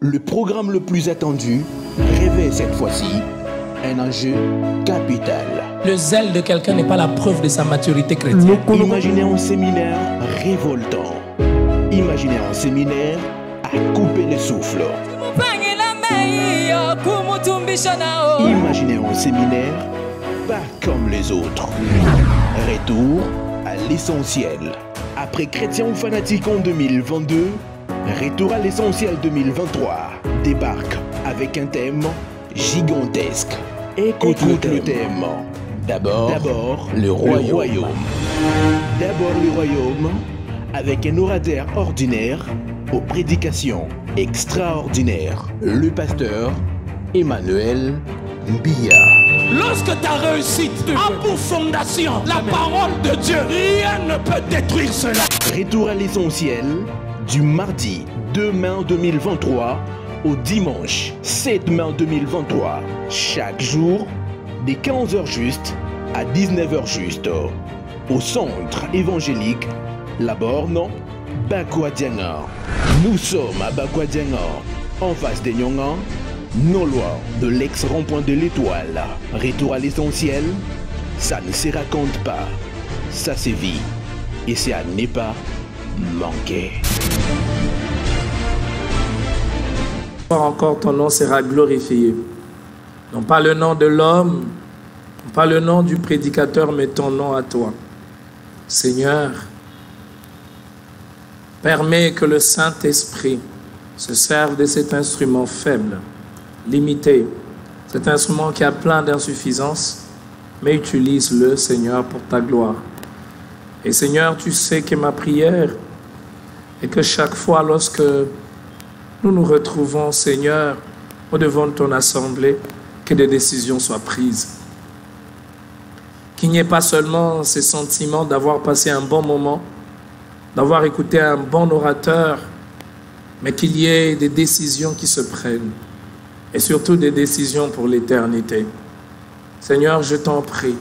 Le programme le plus attendu révèle cette fois-ci un enjeu capital. Le zèle de quelqu'un n'est pas la preuve de sa maturité chrétienne. Imaginez un séminaire révoltant. Imaginez un séminaire à couper le souffle. Imaginez un séminaire pas comme les autres. Retour à l'essentiel. Après Chrétien ou fanatique en 2022, retour à l'essentiel 2023 débarque avec un thème gigantesque. Écoute le thème. D'abord, le royaume. D'abord le royaume, avec un orateur ordinaire aux prédications extraordinaires. Le pasteur Emmanuel Mbia. Lorsque ta réussite a pour fondation la parole de Dieu, rien ne peut détruire cela. Retour à l'essentiel du mardi 2 mai 2023 au dimanche 7 mai 2023. Chaque jour, des 15h juste à 19h juste. Au centre évangélique, La Borne, Bakwadianga. Nous sommes à Bakwadianga, en face des Nyonga, non loin de l'ex-rond-point de l'Étoile. Retour à l'essentiel, ça ne se raconte pas, ça se vit. Et c'est à ne pas manquer. Encore ton nom sera glorifié. Non pas le nom de l'homme, non pas le nom du prédicateur, mais ton nom à toi. Seigneur, permets que le Saint-Esprit se serve de cet instrument faible, limité, cet instrument qui a plein d'insuffisances, mais utilise-le, Seigneur, pour ta gloire. Et Seigneur, tu sais que ma prière est que chaque fois lorsque nous nous retrouvons, Seigneur, au-devant de ton assemblée, que des décisions soient prises. Qu'il n'y ait pas seulement ce sentiment d'avoir passé un bon moment, d'avoir écouté un bon orateur, mais qu'il y ait des décisions qui se prennent, et surtout des décisions pour l'éternité. Seigneur, je t'en prie.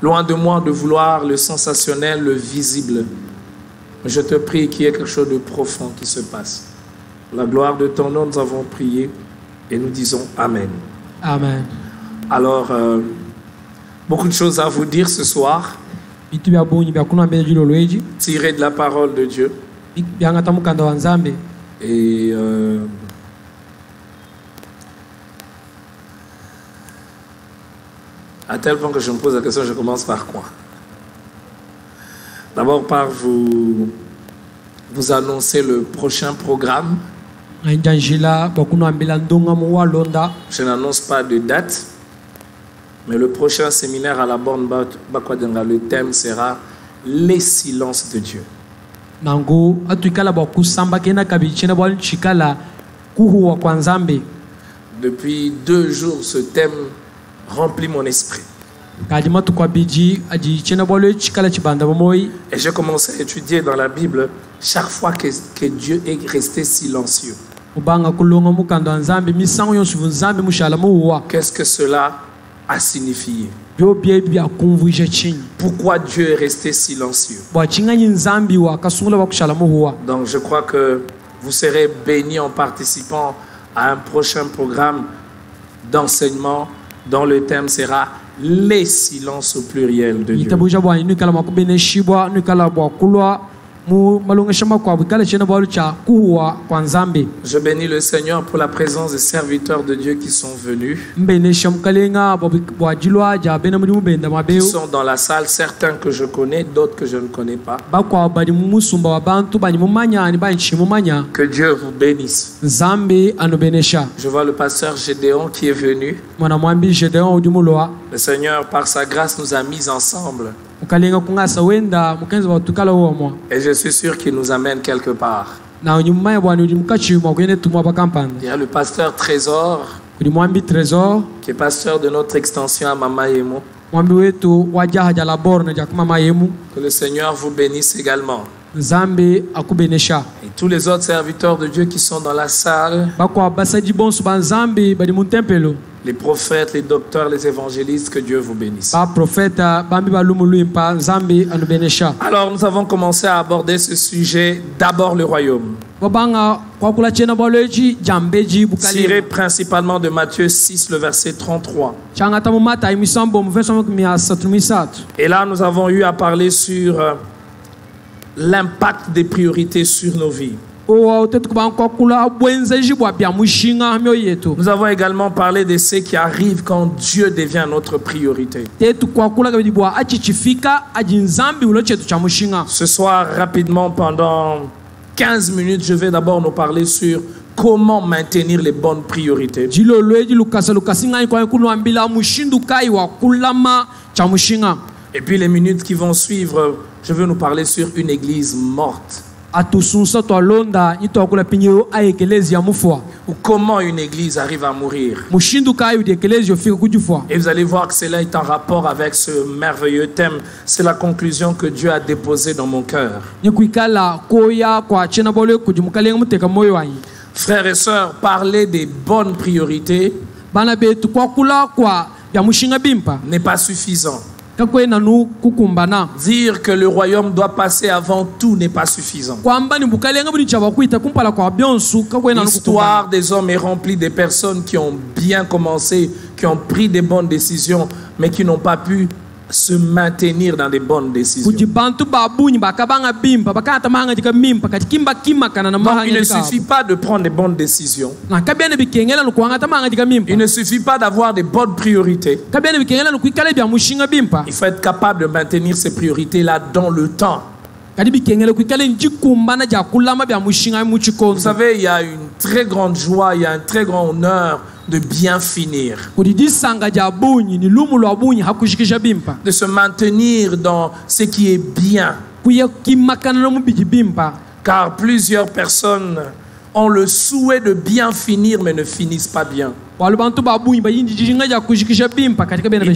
Loin de moi de vouloir le sensationnel, le visible, je te prie qu'il y ait quelque chose de profond qui se passe. Pour la gloire de ton nom, nous avons prié et nous disons Amen. Amen. Alors, beaucoup de choses à vous dire ce soir, tiré de la parole de Dieu. Et à tel point que je me pose la question, je commence par quoi? D'abord par vous annoncer le prochain programme. Je n'annonce pas de date, mais le prochain séminaire à la Borne Bakwadianga, le thème sera les silences de Dieu. Depuis 2 jours, ce thème remplit mon esprit. Et j'ai commencé à étudier dans la Bible chaque fois que Dieu est resté silencieux. Qu'est-ce que cela a signifié? Pourquoi Dieu est resté silencieux? Donc je crois que vous serez bénis en participant à un prochain programme d'enseignement dont le thème sera les silences au pluriel de Dieu. Je bénis le Seigneur pour la présence des serviteurs de Dieu qui sont venus. Ils sont dans la salle, certains que je connais, d'autres que je ne connais pas. Que Dieu vous bénisse. Je vois le pasteur Gédéon qui est venu. Le Seigneur, par sa grâce, nous a mis ensemble. Et je suis sûr qu'il nous amène quelque part. Il y a le pasteur Trésor, qui est pasteur de notre extension à Mamayemo. Que le Seigneur vous bénisse également. Et tous les autres serviteurs de Dieu qui sont dans la salle. les prophètes, les docteurs, les évangélistes, que Dieu vous bénisse. Alors nous avons commencé à aborder ce sujet, d'abord le royaume, tiré principalement de Matthieu 6, le verset 33. Et là nous avons eu à parler sur l'impact des priorités sur nos vies. Nous avons également parlé de ce qui arrive quand Dieu devient notre priorité. Ce soir, rapidement, pendant 15 minutes, je vais d'abord nous parler sur comment maintenir les bonnes priorités. Et puis les minutes qui vont suivre, je vais nous parler sur une église morte. Ou comment une église arrive à mourir. Et vous allez voir que cela est en rapport avec ce merveilleux thème. C'est la conclusion que Dieu a déposée dans mon cœur. Frères et sœurs, parler des bonnes priorités n'est pas suffisant. Dire que le royaume doit passer avant tout n'est pas suffisant. L'histoire des hommes est remplie de personnes qui ont bien commencé, qui ont pris des bonnes décisions, mais qui n'ont pas pu se maintenir dans des bonnes décisions. Donc, il ne suffit pas de prendre des bonnes décisions. Il ne suffit pas d'avoir des bonnes priorités. Il faut être capable de maintenir ces priorités-là dans le temps. Vous savez, il y a une très grande joie, il y a un très grand honneur de bien finir, de se maintenir dans ce qui est bien. Car plusieurs personnes ont le souhait de bien finir mais ne finissent pas bien. Ils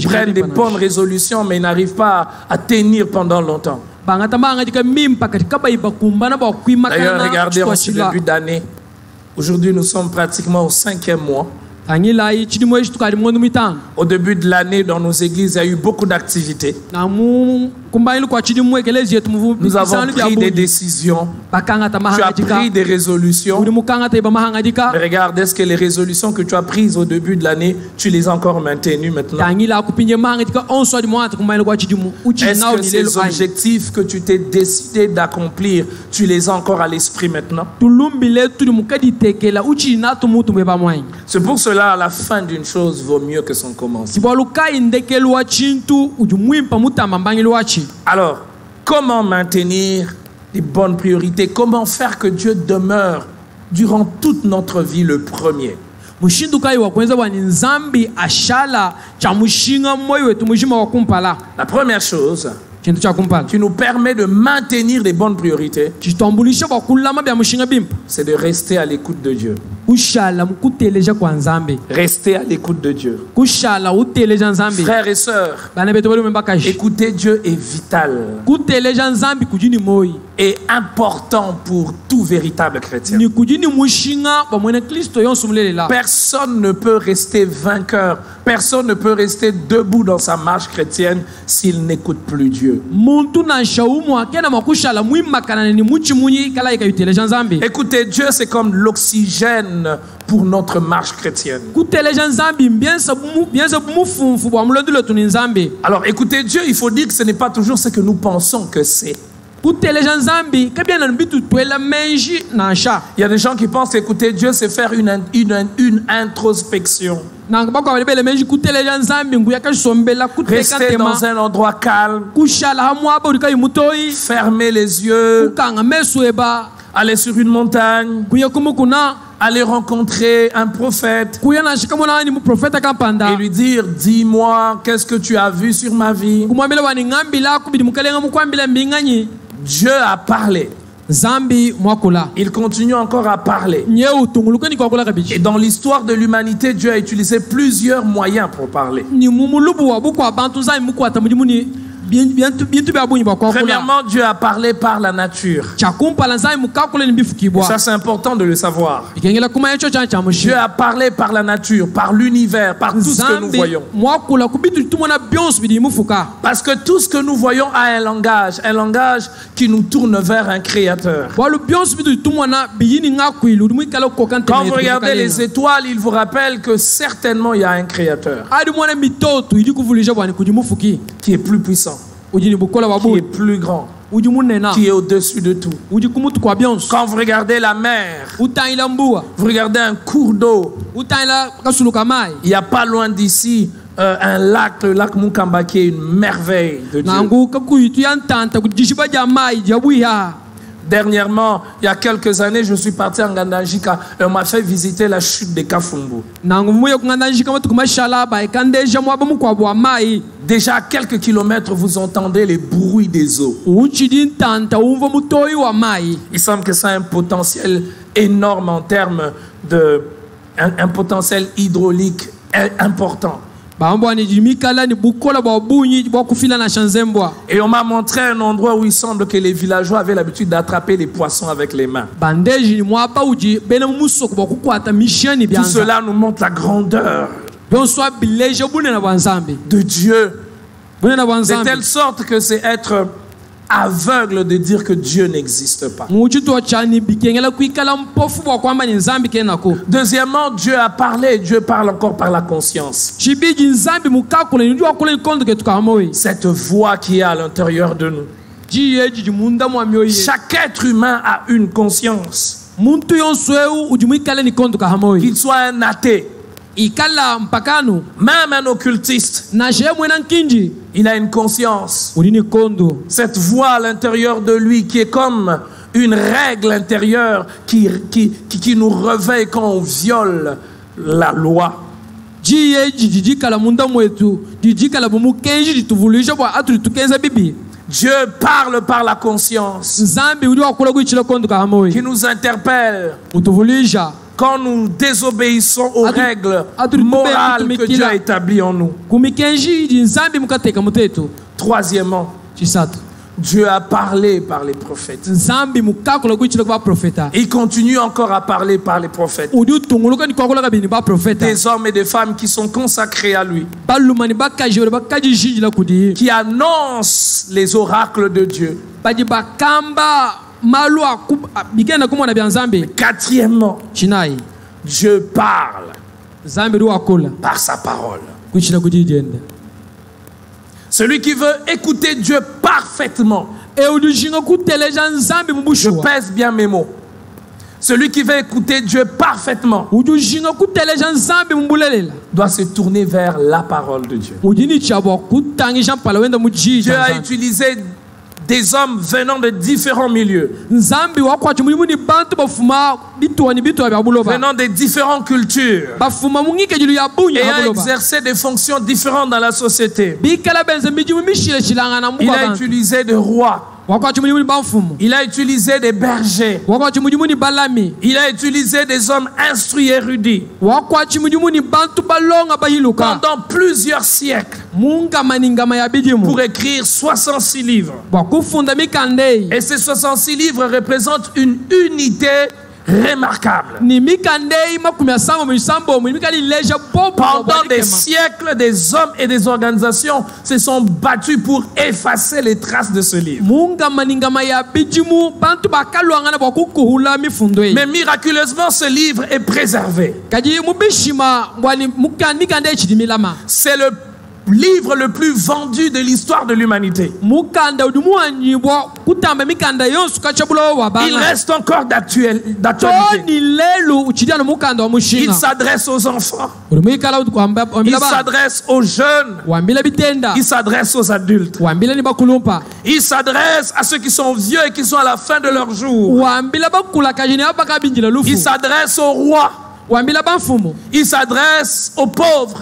prennent des bonnes résolutions mais n'arrivent pas à tenir pendant longtemps. D'ailleurs, regardez en ce début d'année. Aujourd'hui, nous sommes pratiquement au 5e mois. Au début de l'année, dans nos églises, il y a eu beaucoup d'activités. Nous avons pris des décisions. Tu as pris des résolutions. Mais regarde, est-ce que les résolutions que tu as prises au début de l'année, tu les as encore maintenues maintenant? Est-ce que ces objectifs que tu t'es décidé d'accomplir, tu les as encore à l'esprit maintenant? C'est pour cela, à la fin d'une chose vaut mieux que son commencement. Alors, comment maintenir les bonnes priorités? Comment faire que Dieu demeure durant toute notre vie le premier? La première chose qui nous permet de maintenir les bonnes priorités, c'est de rester à l'écoute de Dieu. Rester à l'écoute de Dieu. Frères et sœurs, écouter Dieu est vital et important pour tout véritable chrétien. Personne ne peut rester vainqueur, personne ne peut rester debout dans sa marche chrétienne s'il n'écoute plus Dieu. Écoutez, Dieu, c'est comme l'oxygène pour notre marche chrétienne. Alors, écoutez Dieu, il faut dire que ce n'est pas toujours ce que nous pensons que c'est. Il y a des gens qui pensent qu'écouter Dieu, c'est faire une introspection. Rester dans un endroit calme, fermer les yeux, aller sur une montagne, aller rencontrer un prophète et lui dire: dis-moi, qu'est-ce que tu as vu sur ma vie? Dieu a parlé. Il continue encore à parler. Et dans l'histoire de l'humanité, Dieu a utilisé plusieurs moyens pour parler. Premièrement, Dieu a parlé par la nature. Et ça, c'est important de le savoir. Dieu a parlé par la nature, par l'univers, par tout ce que nous voyons. Parce que tout ce que nous voyons a un langage qui nous tourne vers un créateur. Quand vous regardez les étoiles, il vous rappelle que certainement il y a un créateur qui est plus puissant, qui est plus grand, qui est au-dessus de tout. Quand vous regardez la mer, vous regardez un cours d'eau, il n'y a pas loin d'ici un lac, le lac Mukamba, qui est une merveille de Dieu. Dernièrement, il y a quelques années, je suis parti en Ngandajika et on m'a fait visiter la chute de Kafumbu. Déjà à quelques kilomètres, vous entendez les bruits des eaux. Il semble que ça a un potentiel énorme en termes de... un potentiel hydraulique important. Et on m'a montré un endroit où il semble que les villageois avaient l'habitude d'attraper les poissons avec les mains. Tout cela nous montre la grandeur de Dieu. De telle sorte que c'est être aveugle de dire que Dieu n'existe pas. Deuxièmement, Dieu a parlé, Dieu parle encore par la conscience. Cette voix qui est à l'intérieur de nous. Chaque être humain a une conscience. Qu'il soit un athée, même un occultiste, il a une conscience. Cette voix à l'intérieur de lui qui est comme une règle intérieure qui nous réveille quand on viole la loi. Dieu parle par la conscience qui nous interpelle quand nous désobéissons aux règles morales que Dieu a établies en nous. Troisièmement, Dieu a parlé par les prophètes. Il continue encore à parler par les prophètes. Des hommes et des femmes qui sont consacrés à lui, qui annoncent les oracles de Dieu. Quatrièmement, Dieu parle par sa parole. Celui qui veut écouter Dieu parfaitement, je pèse bien mes mots. Celui qui veut écouter Dieu parfaitement doit se tourner vers la parole de Dieu. Dieu a utilisé des hommes venant de différents milieux, venant de différentes cultures, et a exercé des fonctions différentes dans la société. Il a utilisé des rois, il a utilisé des bergers, il a utilisé des hommes instruits et érudits pendant plusieurs siècles pour écrire 66 livres. Et ces 66 livres représentent une unité remarquable. Pendant des siècles, des hommes et des organisations se sont battus pour effacer les traces de ce livre. Mais miraculeusement, ce livre est préservé. C'est le livre le plus vendu de l'histoire de l'humanité. Il reste encore d'actualité. Il s'adresse aux enfants, il s'adresse aux jeunes, il s'adresse aux adultes, il s'adresse à ceux qui sont vieux et qui sont à la fin de leur jour. Il s'adresse aux rois, il s'adresse aux pauvres,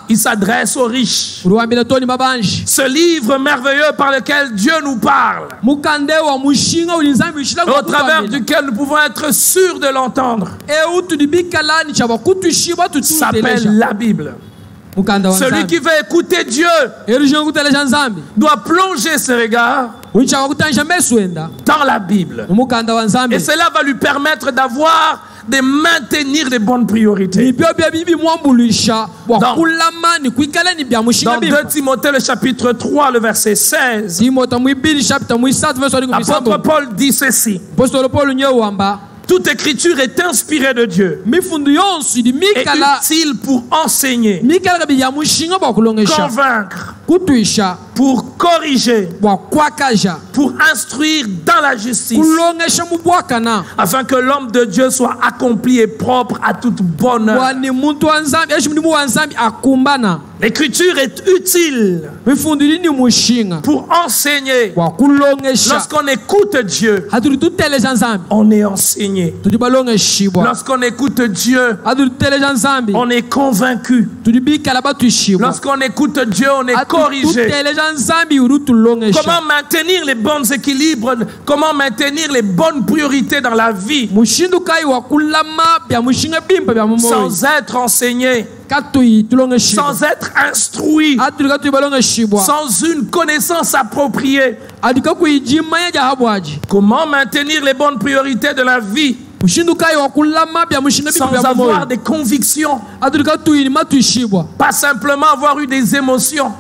il s'adresse aux riches. Ce livre merveilleux par lequel Dieu nous parle, au travers duquel nous pouvons être sûrs de l'entendre, s'appelle la Bible. Celui qui veut écouter Dieu doit plonger ses regards dans la Bible. Et cela va lui permettre de maintenir les bonnes priorités. Dans 2 Timothée, le chapitre 3, le verset 16, l'apôtre Paul dit ceci: toute écriture est inspirée de Dieu et utile pour enseigner, convaincre, pour corriger, pour instruire dans la justice, afin que l'homme de Dieu soit accompli et propre à toute bonne œuvre. L'écriture est utile pour enseigner. Lorsqu'on écoute Dieu, on est enseigné. Lorsqu'on écoute Dieu, on est convaincu. Lorsqu'on écoute Dieu, on est corrigé. Comment maintenir les bons équilibres? Comment maintenir les bonnes priorités dans la vie sans être enseigné, sans être instruit, sans une connaissance appropriée? Comment maintenir les bonnes priorités de la vie sans avoir des convictions, pas simplement avoir eu des émotions?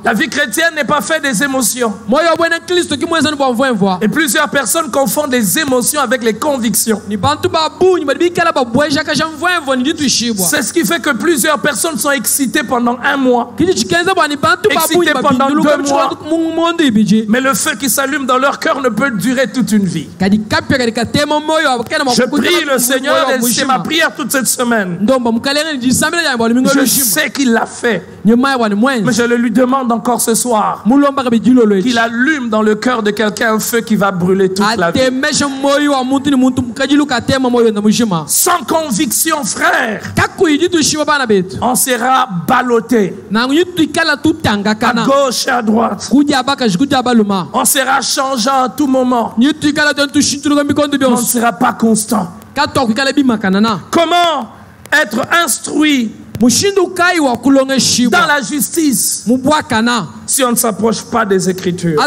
La vie chrétienne n'est pas faite des émotions. Et plusieurs personnes confondent les émotions avec les convictions. C'est ce qui fait que plusieurs personnes sont excitées pendant 1 mois, excitées pendant 2 mois, mais le feu qui s'allume dans leur cœur ne peut durer toute une vie. Je prie le Seigneur, et c'est ma prière toute cette semaine. Je sais qu'il l'a fait, mais je le lui demande encore ce soir, qu'il allume dans le cœur de quelqu'un un feu qui va brûler toute la vie. Sans conviction, frère, on sera ballotté à gauche et à droite. On sera changeant à tout moment. On ne sera pas constant. Comment être instruit dans la justice si on ne s'approche pas des Écritures?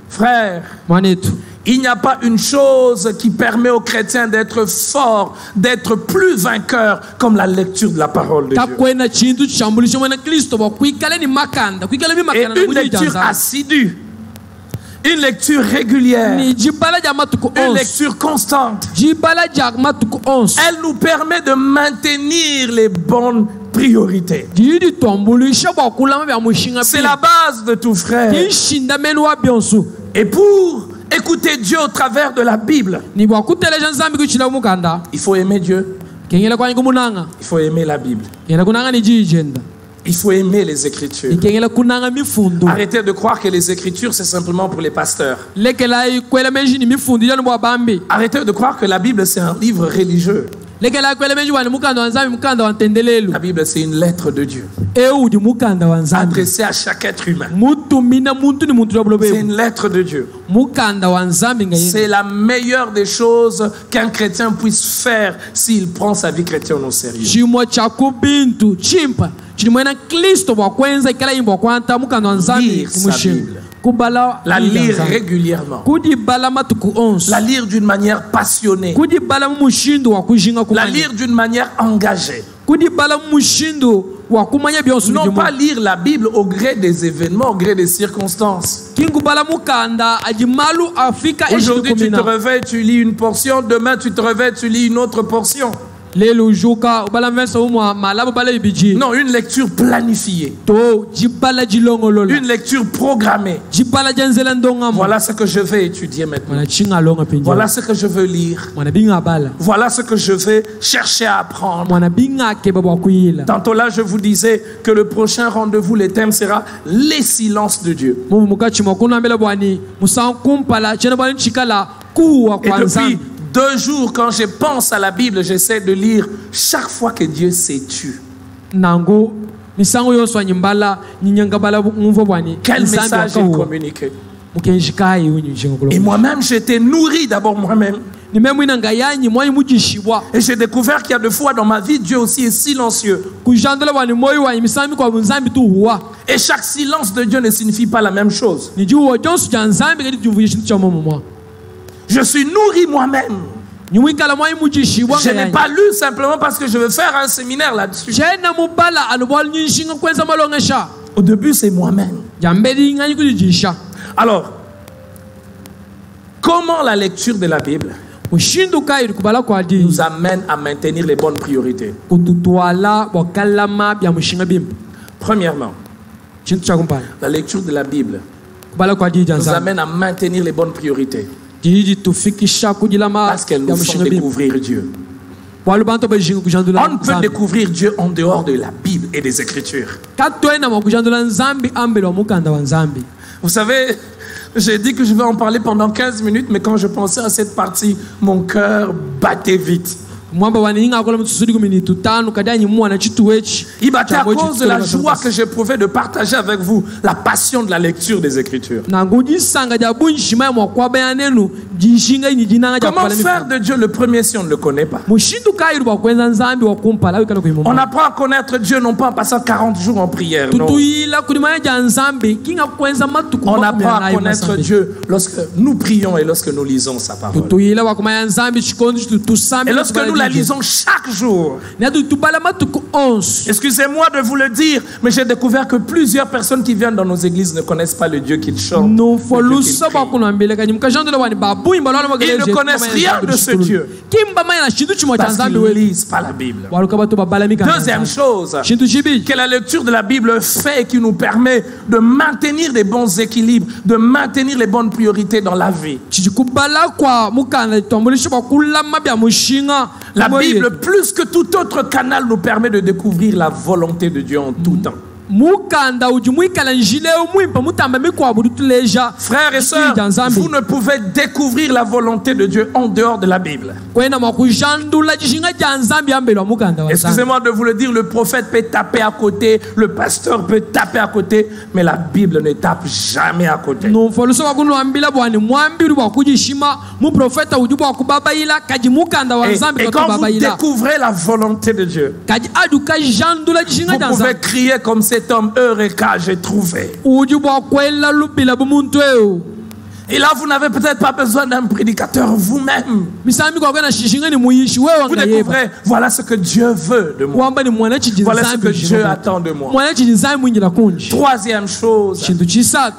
Frère, il n'y a pas une chose qui permet aux chrétiens d'être forts, d'être plus vainqueurs comme la lecture de la parole de Dieu. Et une lecture assidue, une lecture régulière, une lecture constante, elle nous permet de maintenir les bonnes priorités. C'est la base de tout, frère. Et pour écouter Dieu au travers de la Bible, il faut aimer Dieu. Il faut aimer la Bible. Il faut aimer les Écritures. Arrêtez de croire que les Écritures, c'est simplement pour les pasteurs. Arrêtez de croire que la Bible, c'est un livre religieux. La Bible, c'est une lettre de Dieu adressée à chaque être humain. C'est une lettre de Dieu. C'est la meilleure des choses qu'un chrétien puisse faire s'il prend sa vie chrétienne au sérieux. Lire sa Bible. La lire régulièrement. La lire d'une manière passionnée. La lire d'une manière engagée. Non pas lire la Bible au gré des événements, au gré des circonstances. Aujourd'hui tu te réveilles, tu lis une portion. Demain tu te réveilles, tu lis une autre portion. Non, une lecture planifiée. Une lecture programmée. Voilà ce que je vais étudier maintenant. Voilà ce que je veux lire. Voilà ce que je vais chercher à apprendre. Tantôt là, je vous disais que le prochain rendez-vous, le thème sera les silences de Dieu. Et depuis 2 jours, quand je pense à la Bible, j'essaie de lire chaque fois que Dieu s'est tu. Quel message il communique. Et moi-même, j'étais nourri d'abord moi-même. Et j'ai découvert qu'il y a des fois dans ma vie, Dieu aussi est silencieux. Et chaque silence de Dieu ne signifie pas la même chose. Je suis nourri moi-même. Je n'ai pas lu simplement parce que je veux faire un séminaire là-dessus. Au début, c'est moi-même. Alors, comment la lecture de la Bible nous amène à maintenir les bonnes priorités? Premièrement, la lecture de la Bible nous amène à maintenir les bonnes priorités parce qu'elle nous font découvrir Dieu. On ne peut découvrir Dieu en dehors de la Bible et des Écritures. Vous savez, j'ai dit que je vais en parler pendant 15 minutes, mais quand je pensais à cette partie, mon cœur battait vite. Il battait à cause de la joie que j'éprouvais de partager avec vous la passion de la lecture des Écritures. Comment faire de Dieu le premier si on ne le connaît pas? On apprend à connaître Dieu non pas en passant 40 jours en prière. Non. On apprend à connaître Dieu lorsque nous prions et lorsque nous lisons sa parole. Et lorsque nous la lisons chaque jour. Excusez-moi de vous le dire, mais j'ai découvert que plusieurs personnes qui viennent dans nos églises ne connaissent pas le Dieu qu'ils chantent. Ils ne connaissent rien de ce Dieu parce qu'ils ne lisent pas la Bible. Deuxième chose que la lecture de la Bible fait et qui nous permet de maintenir des bons équilibres, de maintenir les bonnes priorités dans la vie. La Bible, plus que tout autre canal, nous permet de découvrir la volonté de Dieu en tout temps. Frères et sœurs, vous ne pouvez découvrir la volonté de Dieu en dehors de la Bible. Excusez-moi de vous le dire, le prophète peut taper à côté, le pasteur peut taper à côté, mais la Bible ne tape jamais à côté. Et quand vous découvrez la volonté de Dieu, vous pouvez crier comme cet homme, Eureka, j'ai trouvé. Et là, vous n'avez peut-être pas besoin d'un prédicateur vous-même. Vous découvrez, voilà ce que Dieu veut de moi. Voilà ce que Dieu attend de moi. Troisième chose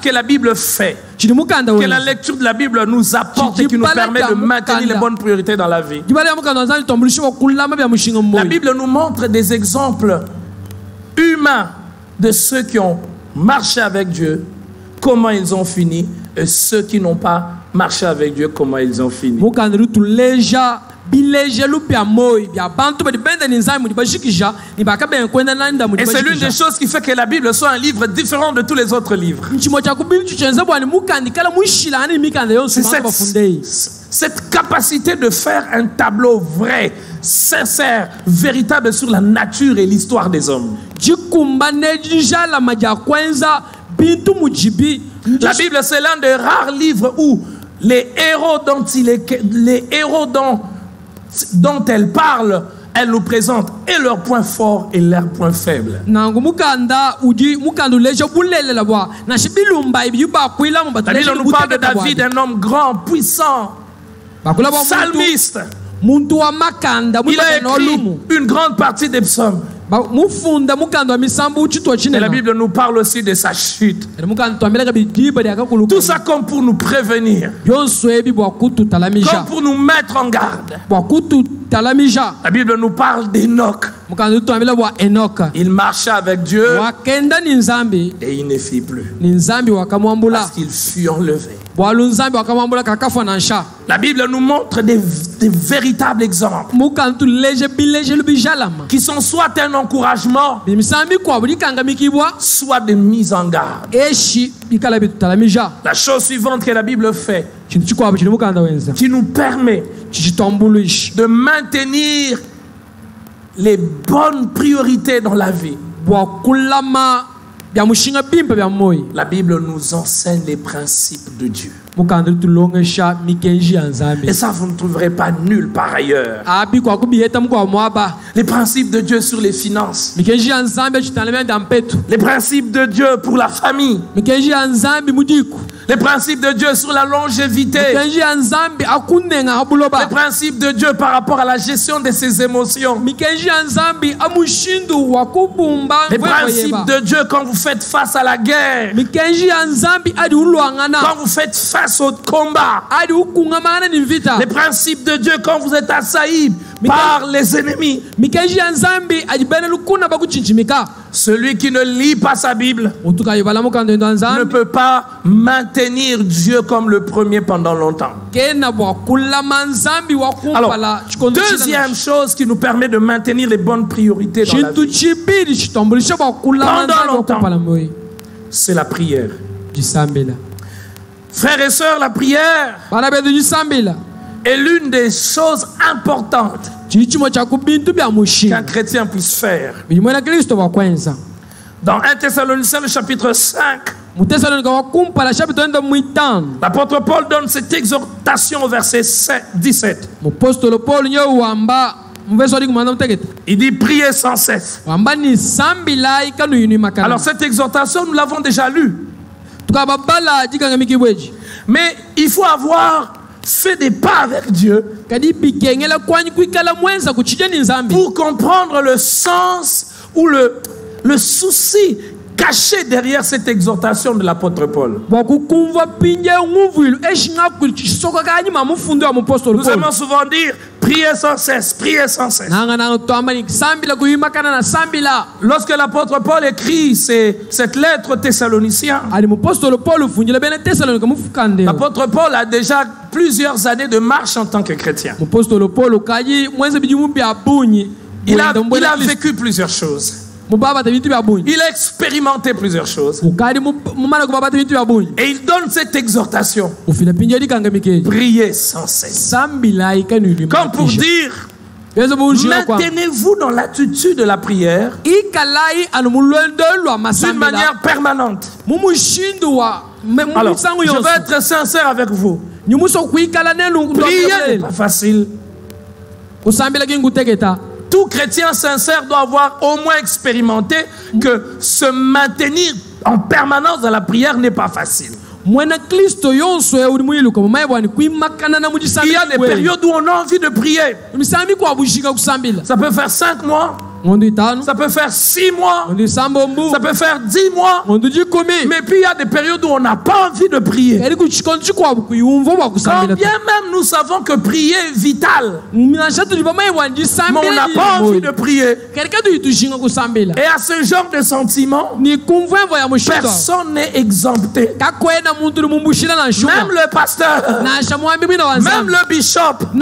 que la Bible fait, que la lecture de la Bible nous apporte et qui nous permet de maintenir les bonnes priorités dans la vie. La Bible nous montre des exemples humains de ceux qui ont marché avec Dieu, comment ils ont fini, et ceux qui n'ont pas marché avec Dieu, comment ils ont fini. Et c'est l'une des choses qui fait que la Bible soit un livre différent de tous les autres livres. C'est cette capacité de faire un tableau vrai, sincère, véritable sur la nature et l'histoire des hommes. La Bible, c'est l'un des rares livres où les héros dont elle parle, elle nous présente et leurs points forts et leurs points faibles. La Bible nous parle de David, un homme grand, puissant, psalmiste. Il a écrit une grande partie des psaumes. Et la Bible nous parle aussi de sa chute. Tout ça comme pour nous prévenir, comme pour nous mettre en garde. La Bible nous parle d'Enoch. Il marchait avec Dieu et il ne fit plus parce qu'il fut enlevé. La Bible nous montre des véritables exemples qui sont soit un encouragement, soit des mises en garde. La chose suivante que la Bible fait, qui nous permet de maintenir les bonnes priorités dans la vie, La Bible nous enseigne les principes de Dieu. Et ça, vous ne trouverez pas nulle part ailleurs. Les principes de Dieu sur les finances. Les principes de Dieu pour la famille. Les principes de Dieu sur la longévité. Les principes de Dieu par rapport à la gestion de ses émotions. Les principes de Dieu quand vous faites face à la guerre. Quand vous faites face au combat. Les principes de Dieu quand vous êtes assailli par les ennemis. Celui qui ne lit pas sa Bible ne peut pas maintenir Dieu comme le premier pendant longtemps. Alors, deuxième chose qui nous permet de maintenir les bonnes priorités dans la vie pendant longtemps, c'est la prière. Frères et sœurs, la prière est l'une des choses importantes qu'un chrétien puisse faire. Dans 1 Thessaloniciens, le chapitre 5, l'apôtre Paul donne cette exhortation au verset 17. Il dit priez sans cesse. Alors cette exhortation, nous l'avons déjà lue. Mais il faut avoir fait des pas avec Dieu pour comprendre le sens ou le souci caché derrière cette exhortation de l'apôtre Paul. Nous aimons souvent dire priez sans cesse, priez sans cesse. Lorsque l'apôtre Paul écrit cette lettre aux Thessaloniciens, l'apôtre Paul a déjà plusieurs années de marche en tant que chrétien. Il a vécu plusieurs choses. Il a expérimenté plusieurs choses. Et il donne cette exhortation. Priez sans cesse. Comme pour dire, maintenez-vous dans l'attitude de la prière d'une manière permanente. Alors, je vais être sincère avec vous. Prier n'est pas facile. Tout chrétien sincère doit avoir au moins expérimenté que se maintenir en permanence dans la prière n'est pas facile. Il y a des périodes où on a envie de prier. Ça peut faire 5 mois. Ça peut faire 6 mois. Ça peut faire 10 mois. Mais puis il y a des périodes où on n'a pas envie de prier. Quand bien même nous savons que prier est vital, mais on n'a pas envie de prier. Et à ce genre de sentiment, personne n'est exempté. Même le pasteur, même le bishop, il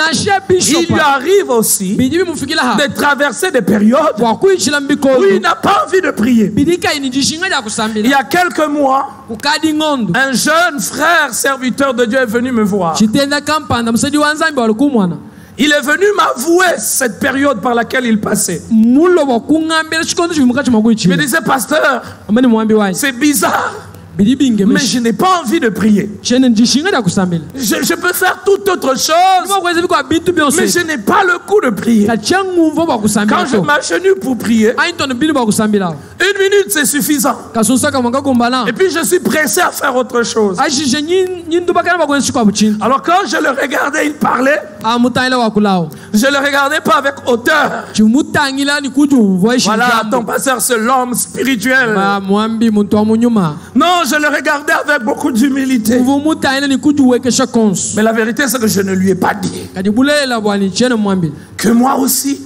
lui arrive aussi de traverser des périodes où il n'a pas envie de prier. Il y a quelques mois, un jeune frère serviteur de Dieu est venu me voir. Il est venu m'avouer cette période par laquelle il passait. Je me disais, pasteur, c'est bizarre, mais je n'ai pas envie de prier. Je peux faire toute autre chose, mais je n'ai pas le coup de prier. Quand je m'agenouille pour prier, 1 minute c'est suffisant. Et puis je suis pressé à faire autre chose. Alors quand je le regardais, il parlait. Je le regardais pas avec hauteur. Voilà, ton pasteur c'est l'homme spirituel. Non, je le regardais avec beaucoup d'humilité. Mais la vérité c'est que je ne lui ai pas dit que moi aussi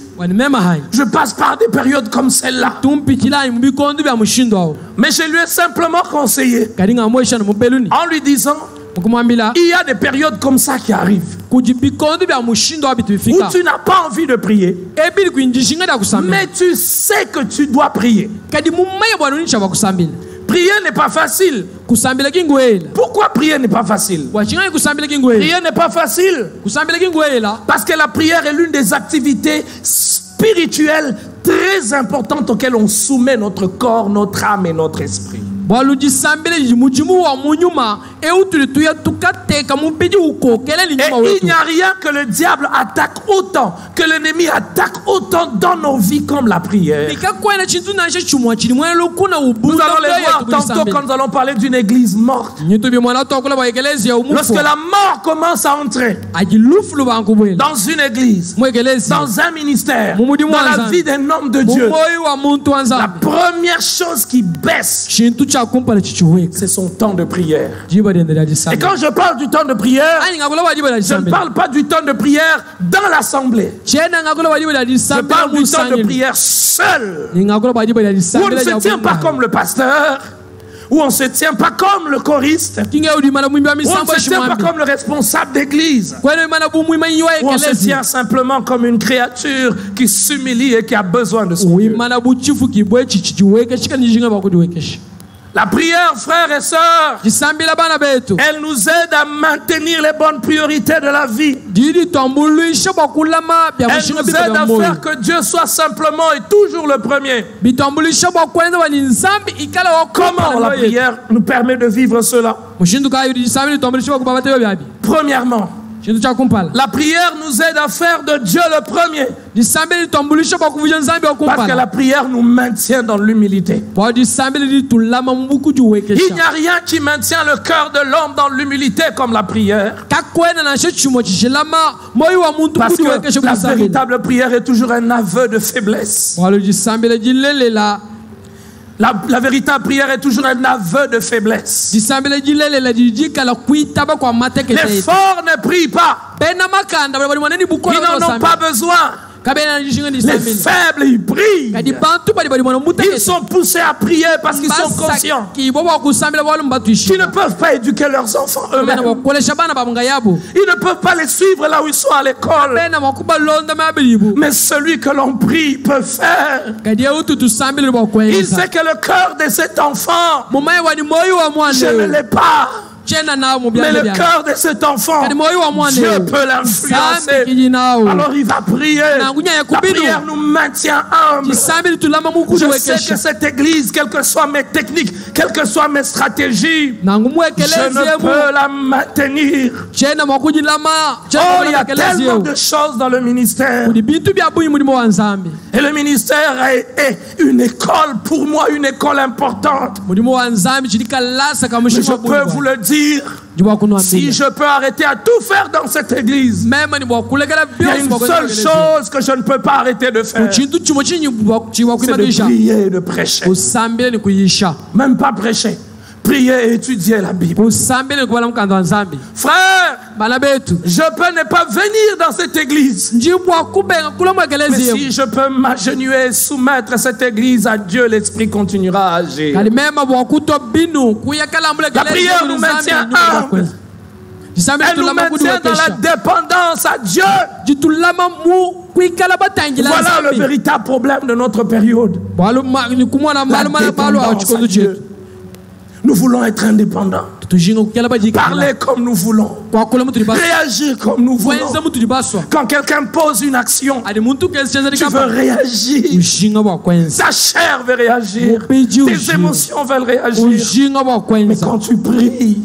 je passe par des périodes comme celle-là. Mais je lui ai simplement conseillé en lui disant, il y a des périodes comme ça qui arrivent où tu n'as pas envie de prier, mais tu sais que tu dois prier. Prier n'est pas facile. Pourquoi prier n'est pas facile? Prier n'est pas facile parce que la prière est l'une des activités spirituelles très importantes auxquelles on soumet notre corps, notre âme et notre esprit. Et il n'y a rien que le diable attaque autant, que l'ennemi attaque autant dans nos vies comme la prière. Nous allons les voir tantôt quand nous allons parler d'une église morte. Lorsque la mort commence à entrer dans une église, dans un ministère, dans la vie d'un homme de Dieu, la première chose qui baisse, c'est son temps de prière. Et quand je parle du temps de prière, je ne parle pas du temps de prière dans l'assemblée. Je parle du temps de prière seul. Où on ne se tient pas comme le pasteur, où on ne se tient pas comme le choriste, où on ne se tient pas comme le responsable d'église, où on se tient simplement comme une créature qui s'humilie et qui a besoin de son Dieu. La prière, frères et sœurs, elle nous aide à maintenir les bonnes priorités de la vie. Elle nous aide à faire que Dieu soit simplement et toujours le premier. Comment la prière nous permet de vivre cela? Premièrement, la prière nous aide à faire de Dieu le premier. Parce que la prière nous maintient dans l'humilité. Il n'y a rien qui maintient le cœur de l'homme dans l'humilité comme la prière. Parce que la véritable prière est toujours un aveu de faiblesse. La véritable prière est toujours un aveu de faiblesse. Les forts ne prient pas. Ils n'en ont pas besoin. Les faibles, ils prient. Ils sont poussés à prier parce qu'ils sont conscients qu'ils ne peuvent pas éduquer leurs enfants eux-mêmes. Ils ne peuvent pas les suivre là où ils sont à l'école. Mais celui que l'on prie peut faire. Il sait que le cœur de cet enfant, je ne l'ai pas. Mais le cœur de cet enfant, Dieu peut l'influencer. Alors il va prier. La prière nous maintient humbles. Je sais que cette église, quelles que soient mes techniques, quelles que soient mes stratégies, je ne peux la maintenir. Oh, il y a tellement de choses dans le ministère. Et le ministère est une école, pour moi, une école importante. Mais je peux vous le dire. Si je peux arrêter à tout faire dans cette église, il y a une seule chose que je ne peux pas arrêter de faire, c'est de prier et de prêcher. Même pas prêcher, prier et étudier la Bible. Frère, je peux ne pas venir dans cette église, mais si je peux m'agenouiller et soumettre cette église à Dieu, l'Esprit continuera à agir. La prière nous maintient humbles. Elle nous maintient dans la dépendance à Dieu. Voilà le véritable problème de notre période. La dépendance à Dieu. Nous voulons être indépendants. Parler comme nous voulons. Réagir comme nous voulons. Quand quelqu'un pose une action, tu veux réagir. Ta chair veut réagir. Tes émotions veulent réagir. Mais quand tu pries,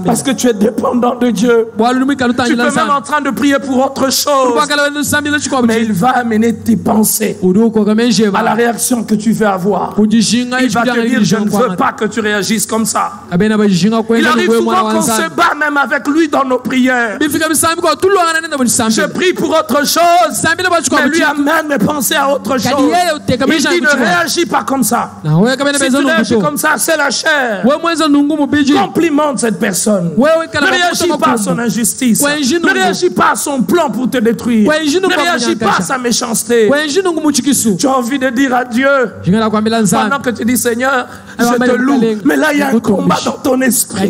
parce que tu es dépendant de Dieu, tu peux même en train de prier pour autre chose. Mais il va amener tes pensées à la réaction que tu veux avoir. Il va te dire, je ne veux pas que tu réagisses comme ça. Il arrive souvent qu'on se bat même avec lui dans nos prières. Je prie pour autre chose, mais lui amène mes pensées à autre chose. Il dit, ne réagis pas comme ça. Si tu réagis comme ça, c'est la chair. Complimente cette personne. Ne réagis pas à son injustice. Ne réagis pas à son plan pour te détruire. Ne réagis pas à sa méchanceté. Tu as envie de dire à Dieu, pendant que tu dis, Seigneur, je te loue, mais là il y a un combat dans ton esprit.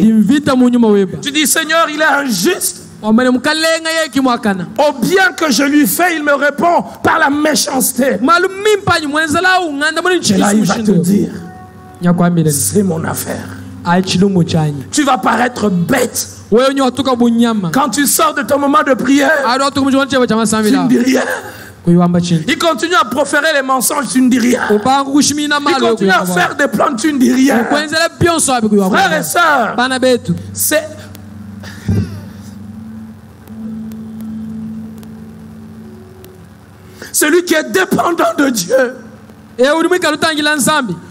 Tu dis, Seigneur, il est injuste. Au bien que je lui fais, il me répond par la méchanceté. Et là, il va te dire, c'est mon affaire. Tu vas paraître bête. Quand tu sors de ton moment de prière, tu ne dis rien. Il continue à proférer les mensonges, tu ne dis rien. Il continue à faire des plans, tu ne dis rien. Frères et sœurs, c'est... Celui qui est dépendant de Dieu,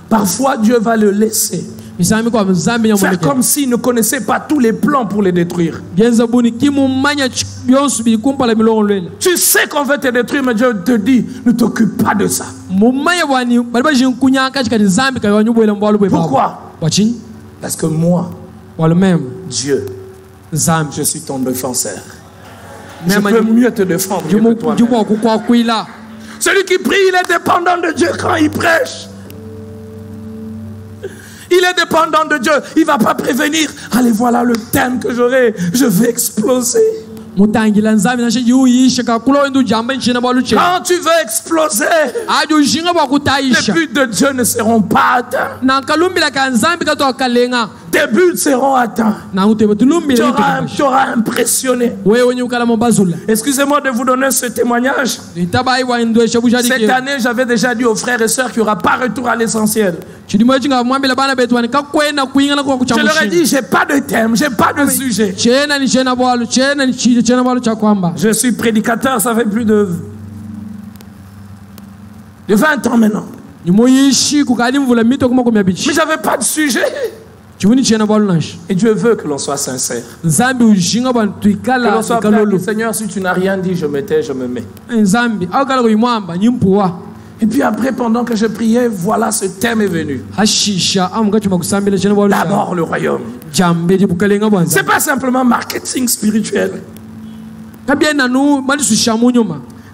parfois Dieu va le laisser faire comme s'il ne connaissait pas tous les plans pour les détruire. Tu sais qu'on veut te détruire, mais Dieu te dit, ne t'occupe pas de ça. Pourquoi? Parce que moi, Dieu, je suis ton défenseur. Je peux mieux te défendre que toi-même. Celui qui prie, il est dépendant de Dieu quand il prêche. Il est dépendant de Dieu. Il ne va pas prévenir. Allez, voilà le thème que j'aurai. Je vais exploser. Quand tu veux exploser, les buts de Dieu ne seront pas atteints. Tes buts seront atteints. Tu auras impressionné. Excusez-moi de vous donner ce témoignage. Cette année, j'avais déjà dit aux frères et sœurs qu'il n'y aura pas retour à l'essentiel. Je leur ai dit, j'ai pas de thème, j'ai pas de sujet. Je suis prédicateur, ça fait plus de 20 ans maintenant. Mais j'avais pas de sujet. Et Dieu veut que l'on soit sincère. Que l'on soit prêt à dire, Seigneur, si tu n'as rien dit, je me tais, je me mets. Et puis après, pendant que je priais, voilà, ce thème est venu. D'abord le royaume. C'est pas simplement marketing spirituel.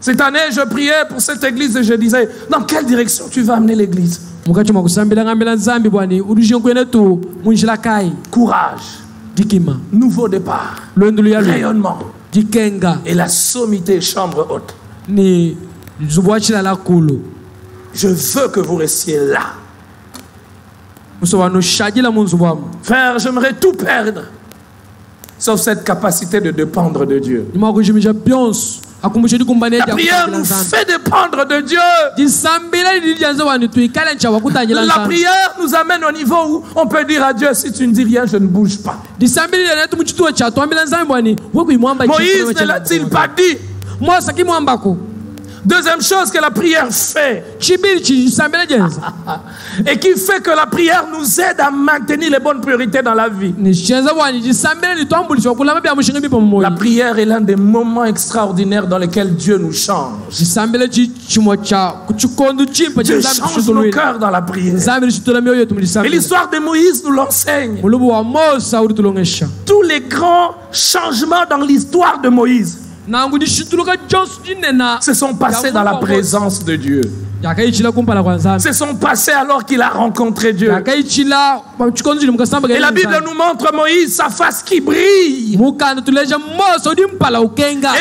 Cette année, je priais pour cette église et je disais, dans quelle direction tu vas amener l'église? Courage, nouveau départ, rayonnement et la sommité chambre haute. Je veux que vous restiez là. Frère, j'aimerais tout perdre sauf cette capacité de dépendre de Dieu. La prière nous fait dépendre de Dieu. La prière nous amène au niveau où on peut dire à Dieu, si tu ne dis rien, je ne bouge pas. Moïse ne l'a-t-il pas dit? Deuxième chose que la prière fait, et qui fait que la prière nous aide à maintenir les bonnes priorités dans la vie. La prière est l'un des moments extraordinaires dans lesquels Dieu nous change. Dieu change nos cœurs dans la prière. Et l'histoire de Moïse nous l'enseigne. Tous les grands changements dans l'histoire de Moïse se sont passés dans la présence de Dieu. Se sont passés alors qu'il a rencontré Dieu. Et la Bible nous montre Moïse, sa face qui brille. Et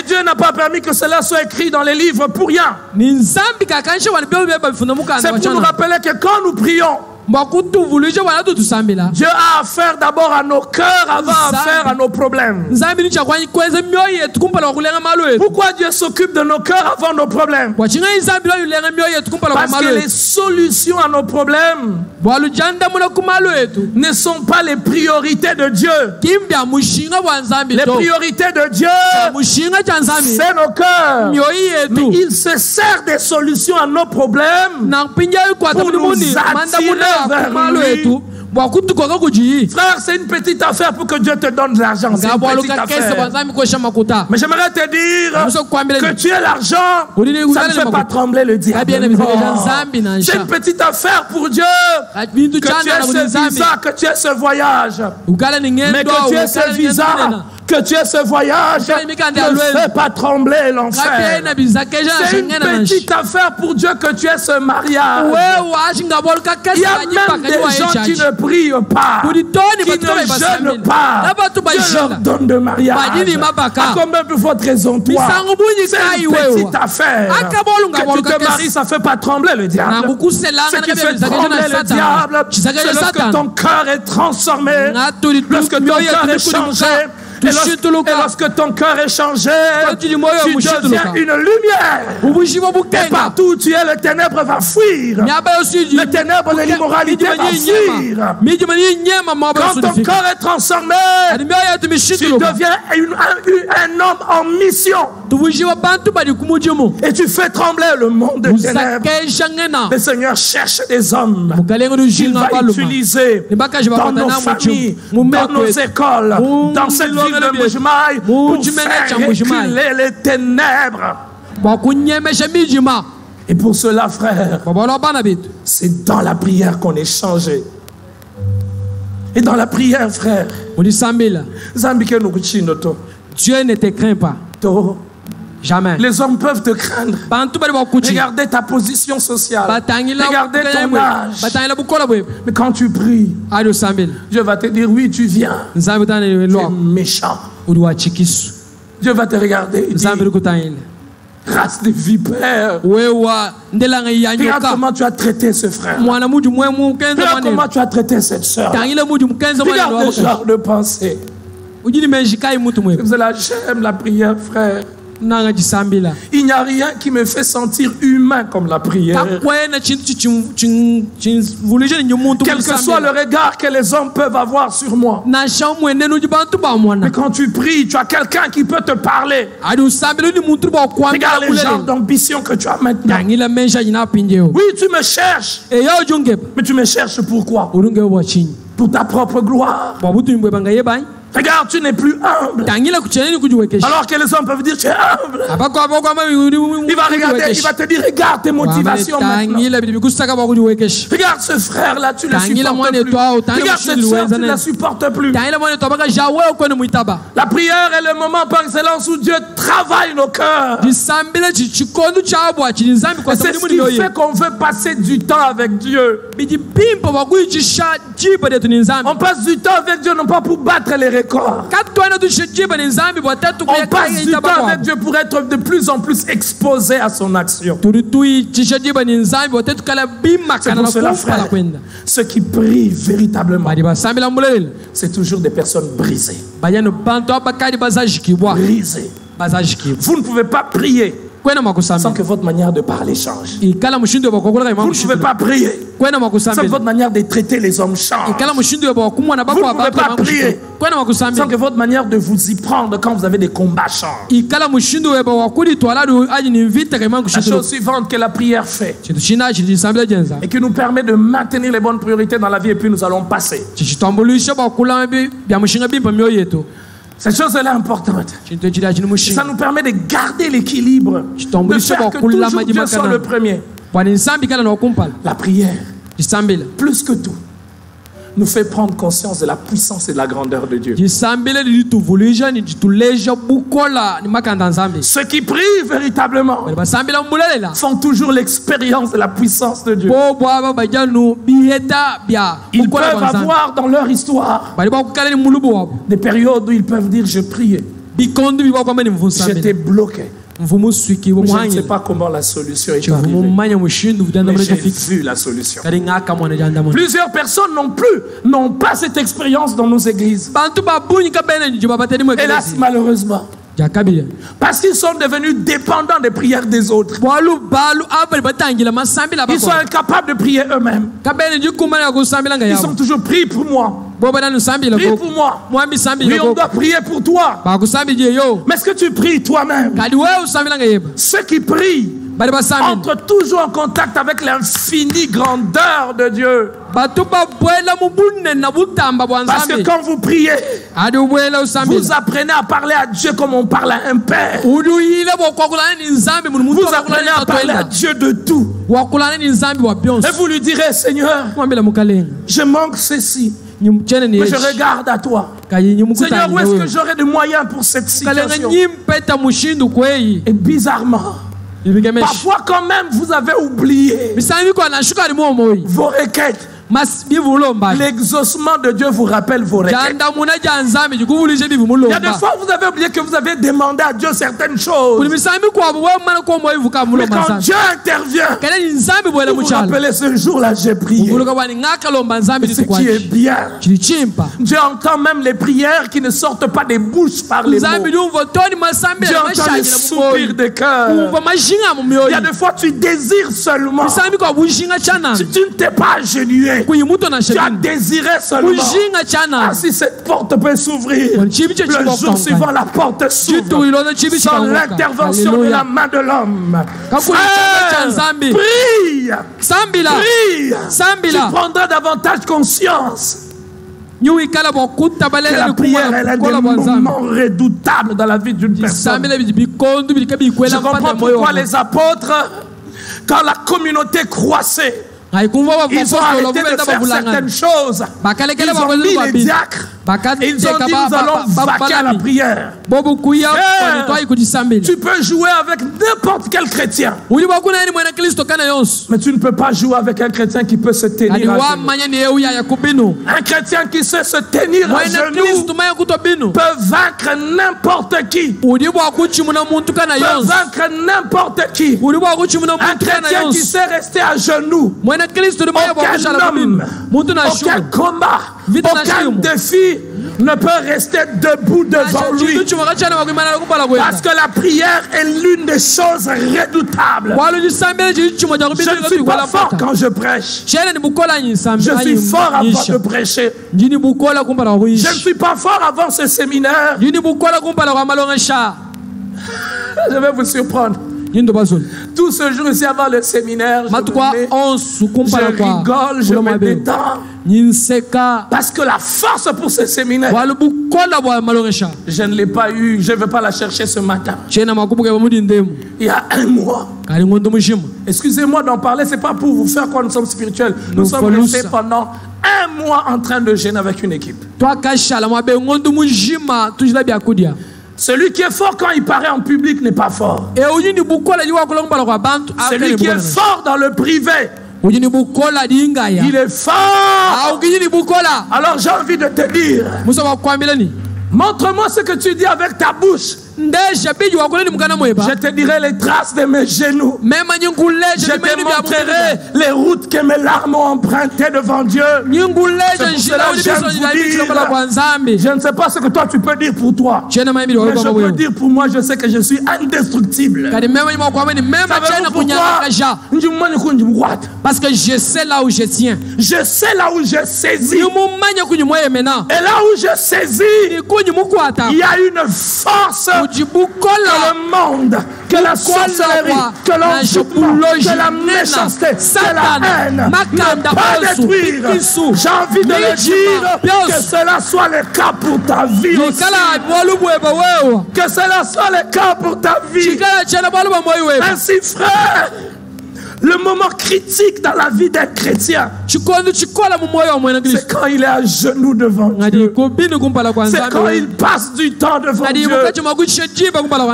Dieu n'a pas permis que cela soit écrit dans les livres pour rien. C'est pour nous rappeler que quand nous prions, Dieu a affaire d'abord à nos cœurs avant affaire à nos problèmes. Pourquoi Dieu s'occupe de nos cœurs avant nos problèmes? Parce que les solutions à nos problèmes ne sont pas les priorités de Dieu. Les priorités de Dieu, c'est nos cœurs. Mais il se sert des solutions à nos problèmes pour nous attirer vers lui. Frère, c'est une petite affaire pour que Dieu te donne de l'argent. C'est une petite affaire. Mais j'aimerais te dire que tu as l'argent, ça ne fait pas trembler le diable. C'est une petite affaire pour Dieu que tu aies ce visa, que tu aies ce voyage. Mais que tu aies ce visa, que tu aies ce voyage, ne fais pas trembler l'enfer. C'est une petite affaire pour Dieu que tu aies ce mariage. Il y a même des gens qui ne prient pas, qui ne jeûnent pas. Dieu leur donne de mariage. À combien de votre raison, toi? C'est une petite affaire. Que tu te maries, ça ne fait pas trembler le diable. Ce qui fait trembler le diable, c'est lorsque ton cœur est transformé, lorsque ton cœur est changé, Et lorsque ton cœur est changé, tu deviens une lumière. Et partout où tu es, les ténèbres vont fuir. Les ténèbres de l'immoralité vont fuir. Quand ton corps est transformé, tu deviens un homme en mission. Et tu fais trembler le monde des ténèbres. Le Seigneur cherche des hommes qu'il va utiliser dans nos familles, dans nos écoles, dans cette ville de Mbuji-Mayi pour faire reculer les ténèbres. Et pour cela, frère, c'est dans la prière qu'on est changé. Et dans la prière, frère, Dieu ne te craint pas. Jamais. Les hommes peuvent te craindre. Regardez ta position sociale. Regardez ton âge. Mais quand tu pries, Dieu va te dire oui, tu viens. Tu es méchant. Dieu va te regarder et dire, race de vipères. Regarde comment tu as traité ce frère. Regarde comment tu as traité cette soeur. Regarde le genre de pensée. C'est cela, j'aime la prière, frère. Il n'y a rien qui me fait sentir humain comme la prière. Quel que soit le regard que les hommes peuvent avoir sur moi. Mais quand tu pries, tu as quelqu'un qui peut te parler. Regarde les genres d'ambition que tu as maintenant. Oui, tu me cherches. Mais tu me cherches pourquoi? Pour ta propre gloire. Regarde, tu n'es plus humble. Alors que les hommes peuvent dire tu es humble. Il va regarder, il va te dire regarde tes motivations maintenant. Regarde ce frère là, tu ne le supportes plus. Regarde cette soeur, tu ne la supportes plus. La prière est le moment par excellence où Dieu travaille nos cœurs. Et c'est ce qui fait qu'on veut passer du temps avec Dieu. On passe du temps avec Dieu non pas pour battre les records. On passe du temps avec Dieu pour être de plus en plus exposé à son action. C'est pour cela, frère, ceux qui prient véritablement, c'est toujours des personnes brisées. Brisées. Vous ne pouvez pas prier sans que votre manière de parler change. Vous ne pouvez pas prier sans que votre manière de traiter les hommes change. Vous ne pouvez pas prier sans que votre manière de vous y prendre quand vous avez des combats change. La chose suivante que la prière fait et qui nous permet de maintenir les bonnes priorités dans la vie, et puis nous allons passer. Cette chose est importante. Ça nous permet de garder l'équilibre, de faire que toujours Dieu soit le premier. La prière, plus que tout, nous fait prendre conscience de la puissance et de la grandeur de Dieu. Ceux qui prient véritablement font toujours l'expérience de la puissance de Dieu. Ils peuvent avoir dans leur histoire des périodes où ils peuvent dire je priais, j'étais bloqué. Je ne sais pas comment la solution est arrivée, mais j'ai vu la solution. Plusieurs personnes n'ont pas cette expérience dans nos églises. Hélas, malheureusement. Parce qu'ils sont devenus dépendants des prières des autres. Ils sont incapables de prier eux-mêmes. Ils sont toujours pris pour moi. Prie pour moi. Oui, on doit prier pour toi. Mais est-ce que tu pries toi-même? Ceux qui prient entrent toujours en contact avec l'infinie grandeur de Dieu. Parce que quand vous priez, vous apprenez à parler à Dieu comme on parle à un père. Vous apprenez à parler à Dieu de tout. Et vous lui direz, Seigneur, je manque ceci, mais je regarde à toi. Seigneur, où est-ce que j'aurai des moyens pour cette situation? Et bizarrement, parfois quand même vous avez oublié vos requêtes. L'exaucement de Dieu vous rappelle vos requêtes. Il y a des fois vous avez oublié que vous avez demandé à Dieu certaines choses. Mais quand Dieu intervient, vous vous rappelez ce jour-là j'ai prié. Et ce qui est bien, Dieu entend même les prières qui ne sortent pas des bouches par les mots. Dieu entend les soupirs de cœur. Il y a des fois tu désires seulement. Tu ne t'es pas agenouillé. Tu as désiré seulement. Ah, si cette porte peut s'ouvrir, le jour suivant la porte s'ouvre sans l'intervention de la main de l'homme. Prie. Tu prendras davantage conscience que la prière est l'un des moments redoutables dans la vie d'une personne. Je comprends pourquoi les apôtres, quand la communauté croissait, ils ont arrêté de faire certaines choses. Ils ont mis les diacres. Ils ont dit nous allons vaquer à la prière. Tu peux jouer avec n'importe quel chrétien. Mais tu ne peux pas jouer avec un chrétien qui peut se tenir à genoux. Un chrétien qui sait se tenir à genoux peut vaincre n'importe qui. Peut vaincre n'importe qui. Un chrétien qui sait rester à genoux. Aucun homme, aucun combat, aucun défi ne peut rester debout devant lui. Parce que la prière est l'une des choses redoutables. Je ne suis pas fort quand je prêche. Je suis fort avant de prêcher. Je ne suis pas fort avant ce séminaire. Je vais vous surprendre. Tout ce jour ici avant le séminaire, je rigole, je me détends. Parce que la force pour ce séminaire, je ne l'ai pas eu, je ne vais pas la chercher ce matin. Il y a un mois. Excusez-moi d'en parler, ce n'est pas pour vous faire croire que nous sommes spirituels. Nous sommes restés pendant un mois en train de gêner avec une équipe. Celui qui est fort quand il paraît en public n'est pas fort. Celui qui est fort dans le privé, il est fort. Alors j'ai envie de te dire, montre-moi ce que tu dis avec ta bouche. Je te dirai les traces de mes genoux. Je te montrerai les routes que mes larmes ont empruntées devant Dieu. C'est pour cela que j'aime vous dire, je ne sais pas ce que toi tu peux dire pour toi, mais je peux dire pour moi, je sais que je suis indestructible. Savez-vous pourquoi? Parce que je sais là où je tiens. Je sais là où je saisis. Et là où je saisis, il y a une force que le monde, que la sorcellerie, que l'envoûtement, que la méchanceté, que la haine ne peut détruire. J'ai envie de le dire, que cela soit le cas pour ta vie aussi. Que cela soit le cas pour ta vie. Ainsi, frère, le moment critique dans la vie d'un chrétien, c'est quand il est à genoux devant Dieu. C'est quand il passe du temps devant Dieu.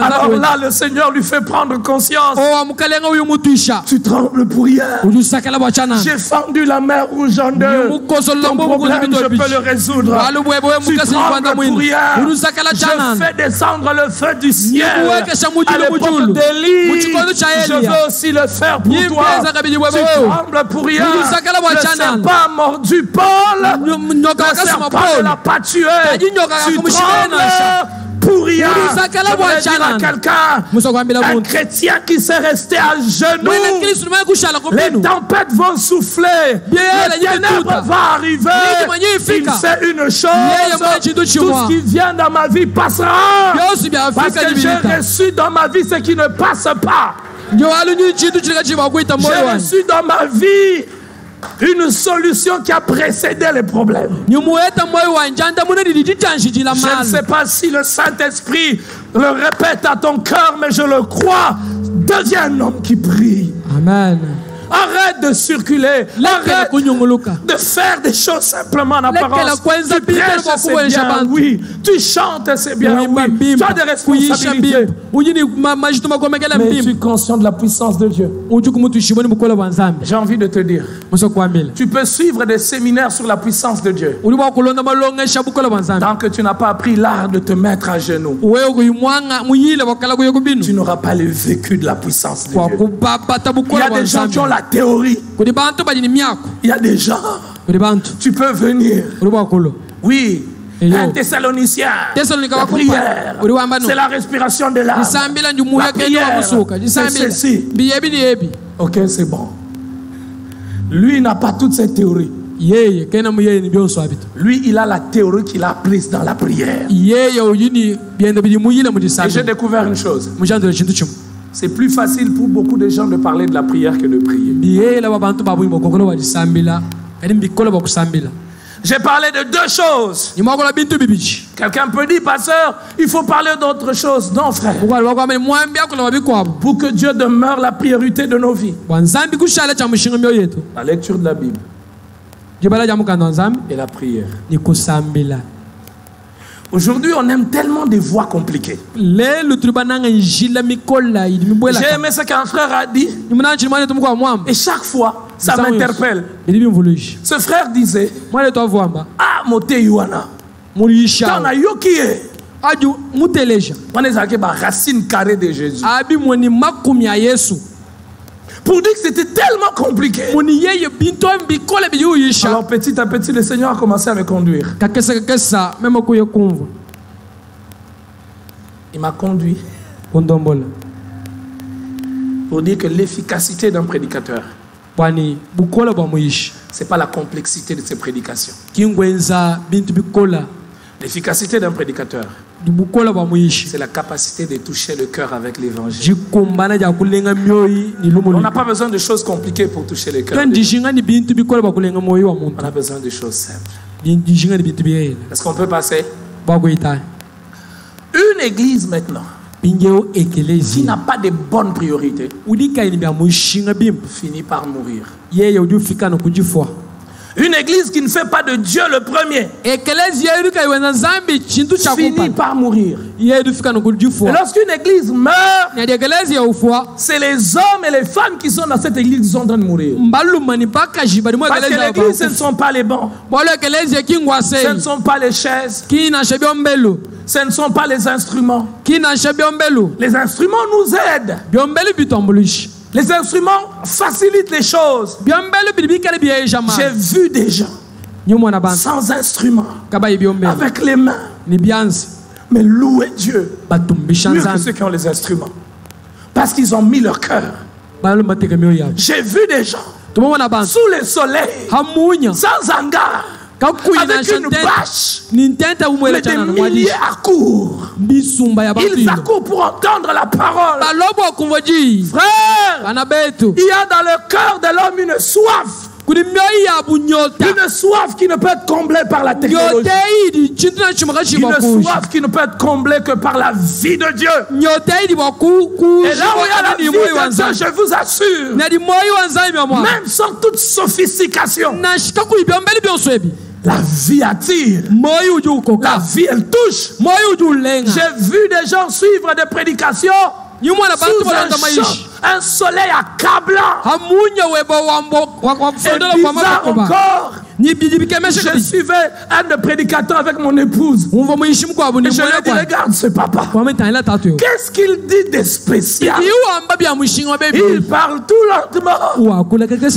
Alors là, le Seigneur lui fait prendre conscience. Tu trembles pour hier. J'ai fendu la mer Rouge en deux. Ton problème, je peux le résoudre. Tu trembles pour hier. Je fais descendre le feu du ciel. À l'époque d'Élie, je veux aussi le faire pour toi. Tu trembles pour rien. Le serpent a mordu Paul. Le serpent ne l'a pas tué. Tu trembles pour rien. Je voudrais dire à quelqu'un, un chrétien qui s'est resté à genoux, les tempêtes vont souffler, les ténèbres vont arriver. Il fait une chose, tout ce qui vient dans ma vie passera. Parce que j'ai reçu dans ma vie ce qui ne passe pas. J'ai reçu dans ma vie une solution qui a précédé les problèmes. Je ne sais pas si le Saint-Esprit le répète à ton cœur, mais je le crois. Deviens un homme qui prie. Amen. Arrête de circuler. Arrête de faire des choses simplement en apparence. Tu prêches, c'est bien, oui. Tu chantes, c'est bien, oui. Tu as des responsabilités. Mais je suis conscient de la puissance de Dieu. J'ai envie de te dire, tu peux suivre des séminaires sur la puissance de Dieu. Tant que tu n'as pas appris l'art de te mettre à genoux, tu n'auras pas le vécu de la puissance de Dieu. Il y a des gens qui ont la théorie. Il y a des gens, tu peux venir. Oui. Un Thessalonicien, la prière, c'est la respiration de l'âme. La prière, c'est ceci. Ok, c'est bon. Lui n'a pas toute cette théorie. Lui, il a la théorie qu'il a prise dans la prière. Et j'ai découvert une chose. C'est plus facile pour beaucoup de gens de parler de la prière que de prier. J'ai parlé de deux choses. Quelqu'un peut dire, pasteur, il faut parler d'autre chose. Non, frère. Pour que Dieu demeure la priorité de nos vies. La lecture de la Bible et la prière. Aujourd'hui, on aime tellement des voix compliquées. J'ai aimé ce qu'un frère a dit. Et chaque fois, ça m'interpelle. Ce frère disait, ah, mote yuana. Tana yokie. On est avec la racine carrée de Jésus. Pour dire que c'était tellement compliqué. Alors petit à petit, le Seigneur a commencé à me conduire. Il m'a conduit pour dire que l'efficacité d'un prédicateur, c'est pas la complexité de ses prédications. L'efficacité d'un prédicateur, c'est la capacité de toucher le cœur avec l'évangile. On n'a pas besoin de choses compliquées pour toucher le cœur. On a besoin de choses simples. Est-ce qu'on peut passer? Une église maintenant qui n'a pas de bonnes priorités finit par mourir. Une église qui ne fait pas de Dieu le premier finit par mourir. Et lorsqu'une église meurt, c'est les hommes et les femmes qui sont dans cette église qui sont en train de mourir. Parce que l'église, ce ne sont pas les bancs, ce ne sont pas les chaises, ce ne sont pas les instruments. Les instruments nous aident. Les instruments facilitent les choses. J'ai vu des gens sans instruments, avec les mains, mais louer Dieu mieux que ceux qui ont les instruments, parce qu'ils ont mis leur cœur. J'ai vu des gens sous le soleil, sans hangar, avec une bâche, mais des milliers accourent. Ils accourent pour entendre la parole. Frère, il y a dans le cœur de l'homme une soif. Une soif qui ne peut être comblée par la technologie. Une soif qui ne peut être comblée que par la vie de Dieu. Et là où il y a la vie de Dieu, je vous assure, même sans toute sophistication, la vie attire. La vie, elle touche. J'ai vu des gens suivre des prédications sous un soleil accablant. Et bizarre encore, je suivais un de prédicateurs avec mon épouse. Et je lui ai dit, regarde ce papa. Qu'est-ce qu'il dit de spécial? Il parle tout lentement.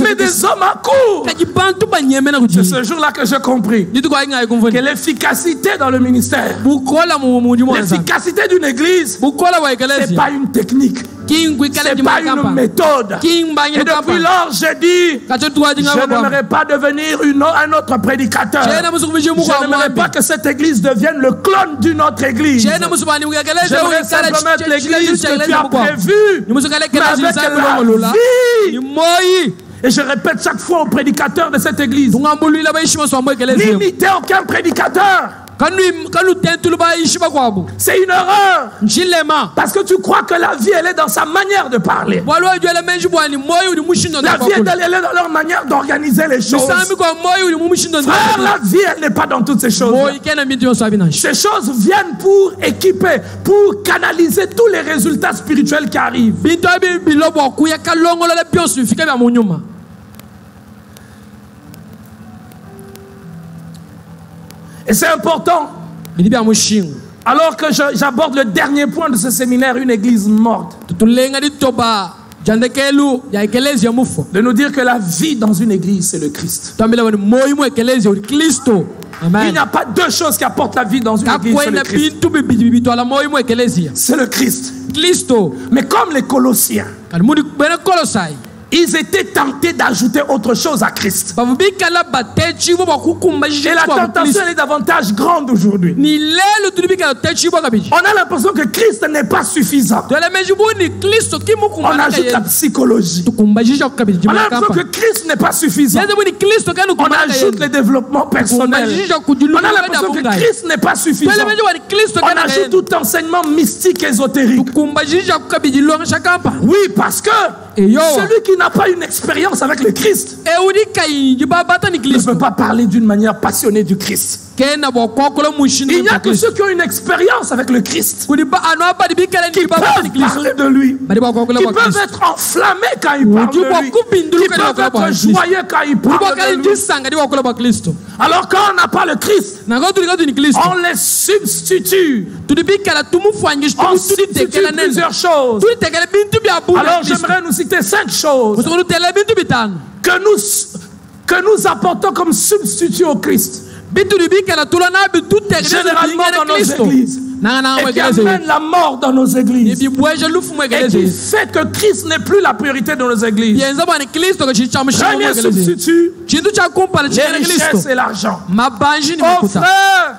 Mais des hommes accourent. C'est ce jour-là que j'ai compris que l'efficacité dans le ministère, l'efficacité d'une église, c'est pas une technique, c'est pas une méthode. Et depuis lors, j'ai dit, je n'aimerais pas devenir un autre prédicateur. Je n'aimerais pas que cette église devienne le clone d'une autre église. J'aimerais simplement être l'église que tu as prévue, mais avec la vie. Et je répète chaque fois aux prédicateurs de cette église, n'imitez aucun prédicateur. C'est une erreur. Parce que tu crois que la vie, elle est dans sa manière de parler. La vie, elle est dans leur manière d'organiser les choses. Frère, la vie, elle n'est pas dans toutes ces choses. Ces choses viennent pour équiper, pour canaliser tous les résultats spirituels qui arrivent. Et c'est important. Alors que j'aborde le dernier point de ce séminaire, une église morte, de nous dire que la vie dans une église, c'est le Christ. Il n'y a pas deux choses qui apportent la vie dans une église, c'est le Christ. C'est le Christ. Mais comme les Colossiens, ils étaient tentés d'ajouter autre chose à Christ. Et la tentation est davantage grande aujourd'hui. On a l'impression que Christ n'est pas suffisant. On ajoute la psychologie. On a l'impression que Christ n'est pas suffisant. On ajoute le développement personnel. On a l'impression que Christ n'est pas suffisant. On ajoute tout enseignement mystique ésotérique. Oui, parce que celui qui n'a pas une expérience avec le Christ ne peut pas parler d'une manière passionnée du Christ. Il n'y a que ceux qui ont une expérience avec le Christ qui peuvent parler de lui, qui peuvent être enflammés quand ils parlent de lui, qui peuvent être joyeux quand ils parlent de lui. Alors quand on n'a pas le Christ, on les substitue. On substitue plusieurs choses. Alors j'aimerais nous citer 5 choses que nous apportons comme substitut au Christ. Généralement dans nos églises. Et qui amène la mort dans nos églises. Et qui fait que Christ n'est plus la priorité dans nos églises. Premier substitut, les richesses et l'argent. Oh frère,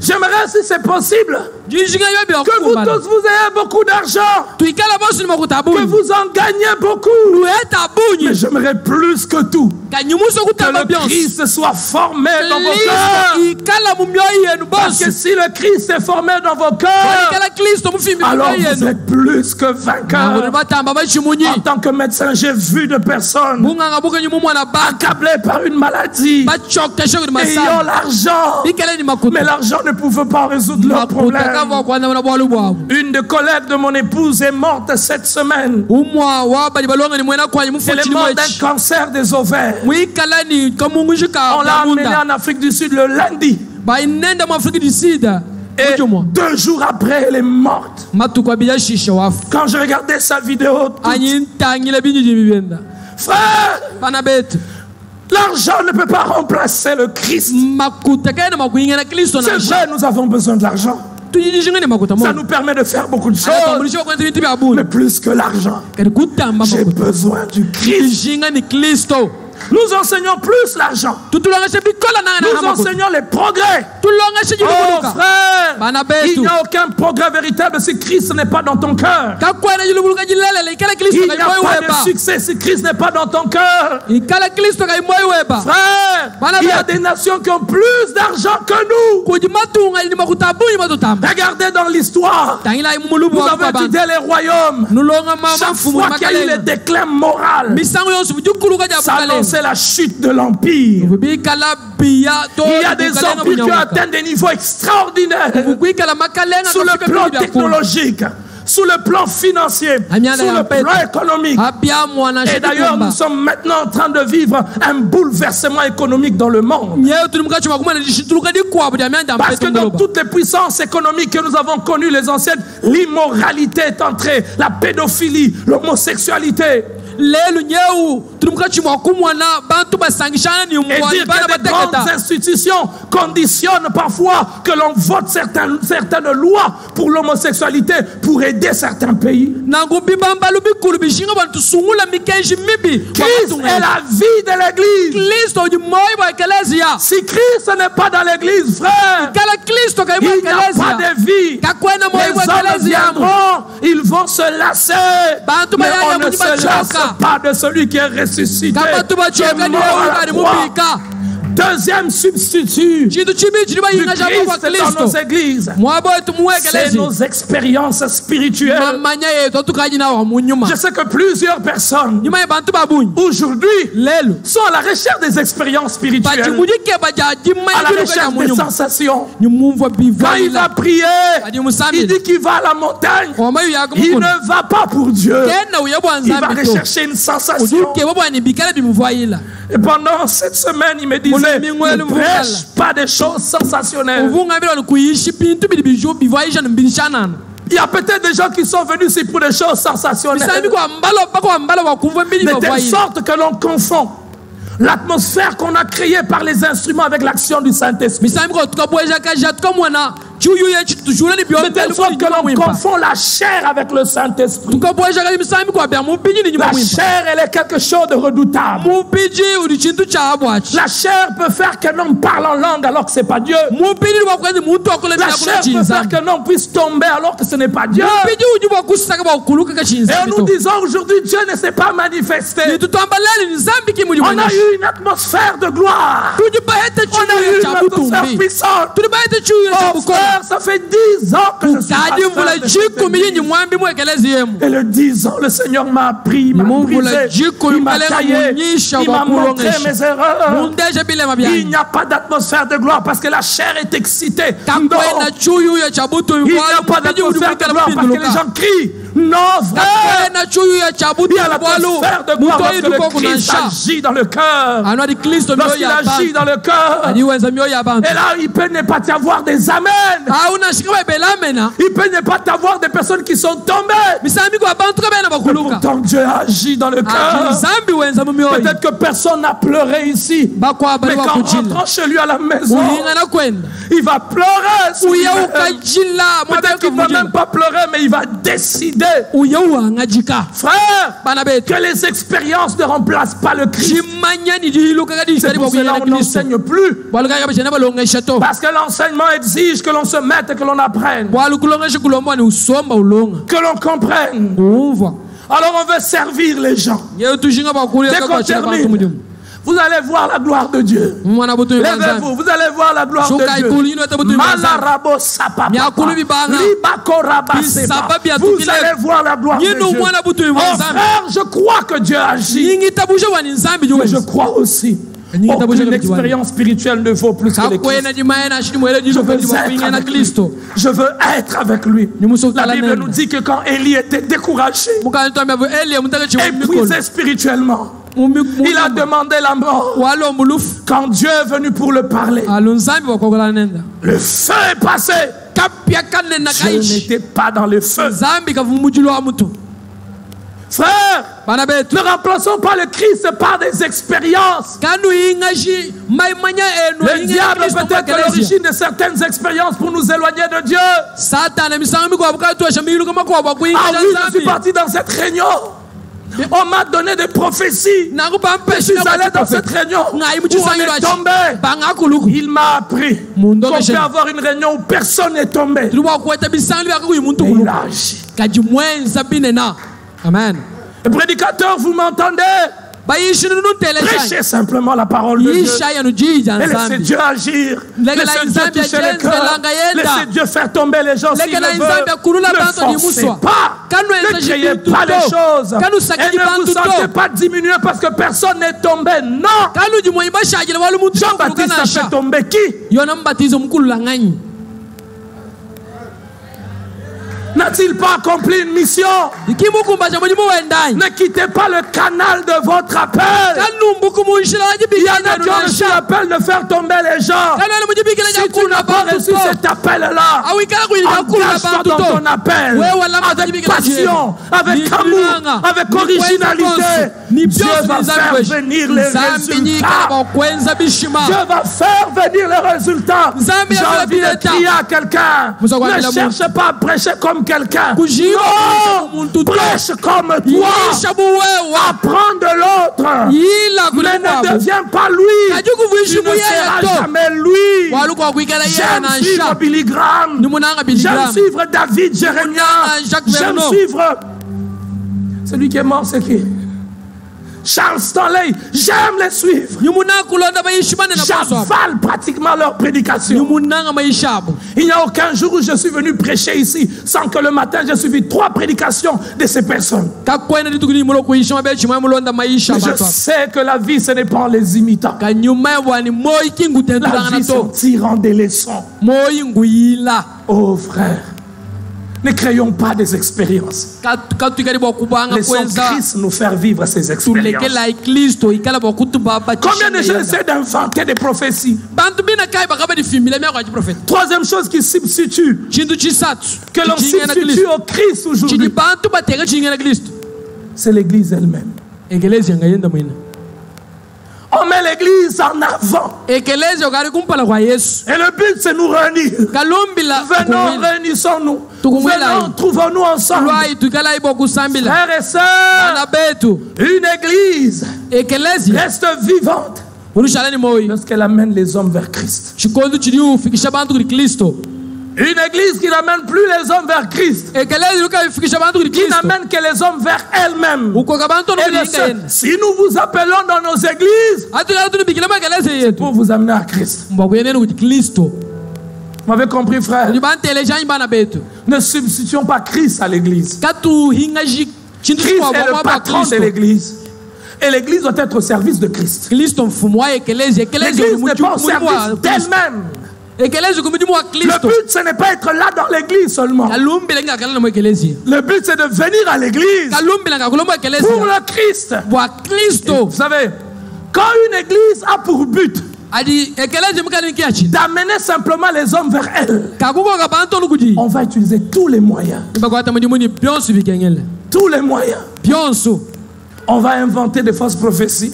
j'aimerais si c'est possible que vous tous vous ayez beaucoup d'argent, que vous en gagnez beaucoup. Mais j'aimerais plus que tout que le Christ soit formé dans vos cœurs. Parce que si le Christ est formé dans vos cœurs, alors vous êtes plus que vainqueurs. En tant que médecin, j'ai vu de personnes accablées par une maladie, ayant l'argent, mais l'argent ne pouvait pas résoudre leurs problèmes. Une des collègues de mon épouse est morte cette semaine. Elle est morte d'un cancer des ovaires. On l'a amenée en Afrique du Sud le lundi. Et 2 jours après, elle est morte. Quand je regardais sa vidéo, frère, l'argent ne peut pas remplacer le Christ. C'est vrai, nous avons besoin de l'argent. Ça nous permet de faire beaucoup de choses. Mais plus que l'argent, j'ai besoin du Christ. Nous enseignons plus l'argent. Nous enseignons les progrès. Oh frère, il n'y a aucun progrès véritable si Christ n'est pas dans ton cœur. Il n'y a pas de succès si Christ n'est pas dans ton cœur. Frère, il y a des nations qui ont plus d'argent que nous. Regardez dans l'histoire. Vous avez étudié les royaumes. Chaque fois qu'il y a eu le déclin moral, ça annonçait la chute de l'empire. Il y a des empires qui ont atteint des niveaux extraordinaires sur le plan technologique, sur le plan financier, sur le plan économique. Et d'ailleurs, nous sommes maintenant en train de vivre un bouleversement économique dans le monde. Parce que dans toutes les puissances économiques que nous avons connues, les anciennes, l'immoralité est entrée, la pédophilie, l'homosexualité. Et dire que des grandes institutions conditionnent parfois que l'on vote certaines lois pour l'homosexualité pour aider certains pays. Christ est la vie de l'église. Si Christ n'est pas dans l'église, frère, il n'y a pas de vie. Les hommes viendront, ils vont se lasser, mais on ne se lasse pas de celui qui est ressuscité, qui est mort à la croix. deuxième substitut du Christ dans nos églises, c'est nos expériences spirituelles. Je sais que plusieurs personnes aujourd'hui sont à la recherche des expériences spirituelles, à la recherche des sensations. Quand il va prier, il dit qu'il va à la montagne. Il ne va pas pour Dieu. Il va rechercher une sensation. Et pendant cette semaine, il me disait, ne prêche pas des choses sensationnelles. Il y a peut-être des gens qui sont venus ici pour des choses sensationnelles. De telle sorte que l'on confond l'atmosphère qu'on a créée par les instruments avec l'action du Saint-Esprit. De telle sorte que l'on confond la chair avec le Saint-Esprit. La chair, elle est quelque chose de redoutable. La chair peut faire qu'un homme parle en langue alors que ce n'est pas Dieu. La chair peut faire qu'un homme puisse tomber alors que ce n'est pas Dieu. Et en nous disant aujourd'hui, Dieu ne s'est pas manifesté. On a eu une atmosphère de gloire. On a eu une atmosphère puissante. Oh frère, ça fait 10 ans que je suis pasteur. Et le 10 ans, le Seigneur m'a appris, m'a brisé, il m'a taillé, il m'a montré mes erreurs. Il n'y a pas d'atmosphère de gloire parce que la chair est excitée. Non. Il n'y a pas d'atmosphère de gloire parce que les gens crient. Non, frère. Il y a l'atmosphère de gloire parce que le Christ agit dans le cœur. Lorsqu'il agit dans le cœur. Et là, il peut ne pas y avoir des amens. Il peut ne pas avoir des personnes qui sont tombées. Mais pourtant, Dieu agit dans le cœur. Peut-être que personne n'a pleuré ici. Mais quand rentrant chez lui à la maison, il va pleurer. Peut-être qu'il ne va même pas pleurer, mais il va décider. Frère, que les expériences ne remplacent pas le Christ. C'est pour cela qu'on n'enseigne plus. Parce que l'enseignement exige que l'on se mette et que l'on apprenne. Que l'on comprenne. Alors on veut servir les gens. Dès qu'on termine, vous allez voir la gloire de Dieu. Levez-vous, vous allez voir la gloire de Dieu. Malarabo sapapa. Vous allez voir la gloire de Dieu. Oh frère, je crois que Dieu agit. Mais je crois aussi. Aucune expérience spirituelle ne vaut plus que le Christ. Je veux être avec lui. La Bible nous dit que quand Élie était découragé, épuisé spirituellement, il a demandé la mort. Quand Dieu est venu pour le parler, le feu est passé. Je n'étais pas dans le feu. Frère, ne remplaçons pas le Christ par des expériences. Le diable peut être à l'origine de certaines expériences pour nous éloigner de Dieu. Ah oui, je suis parti dans cette réunion. On m'a donné des prophéties. Je suis allé dans cette réunion où on est tombé. Il m'a appris qu'on peut avoir une réunion où personne n'est tombé. Il a agi. Amen. Le prédicateur, vous m'entendez? Prêchez simplement la parole de Dieu. Et laissez Dieu agir. Laissez Dieu toucher les cœurs. Laissez Dieu faire tomber les gens s'il le veut. Ne forcez pas. Ne créez pas les choses. Et ne vous sentez pas diminué parce que personne n'est tombé. Non. Jean-Baptiste a fait tomber qui? N'a-t-il pas accompli une mission? Ne quittez pas le canal de votre appel. Il y en a qui ont reçu l'appel de faire tomber les gens. Si tu n'as pas reçu cet appel-là, engage-toi dans ton appel avec passion, avec amour, avec originalité. Dieu va faire venir les résultats. Dieu va faire venir les résultats. J'ai envie de crier à quelqu'un. Ne cherche pas à prêcher comme quelqu'un. Non, prêche comme toi. Apprends de l'autre. Mais ne deviens pas lui. Tu ne seras jamais lui. J'aime suivre Billy Graham. J'aime suivre David Jérémia. J'aime suivre celui qui est mort, c'est qui? Charles Stanley, j'aime les suivre. J'avale pratiquement leur prédication. Il n'y a aucun jour où je suis venu prêcher ici sans que le matin j'ai suivi 3 prédications de ces personnes. Mais je sais que la vie ce n'est pas en les imitant. La vie c'est en tirant des leçons. Oh frère, ne créons pas des expériences. Laissons Christ nous faire vivre ces expériences. Combien de gens essaient d'inventer des prophéties? Troisième chose qui substitue, que l'on substitue au Christ aujourd'hui, c'est l'église elle-même. On met l'église en avant. Et le but c'est nous réunir. Venons, réunissons-nous. Venons, trouvons-nous ensemble. Frères et sœurs, une église reste vivante lorsqu'elle amène les hommes vers Christ. Une église qui n'amène plus les hommes vers Christ, qui n'amène que les hommes vers elle-même. Si nous vous appelons dans nos églises, c'est pour vous amener à Christ. Vous m'avez compris, frère? Ne substituons pas Christ à l'église. Christ est le patron de l'église. Et l'église doit être au service de Christ. L'église n'est pas au service d'elle-même. Le but, ce n'est pas être là dans l'église seulement. Le but, c'est de venir à l'église pour le Christ. Et vous savez, quand une église a pour but d'amener simplement les hommes vers elle, on va utiliser tous les moyens. Tous les moyens. On va inventer des fausses prophéties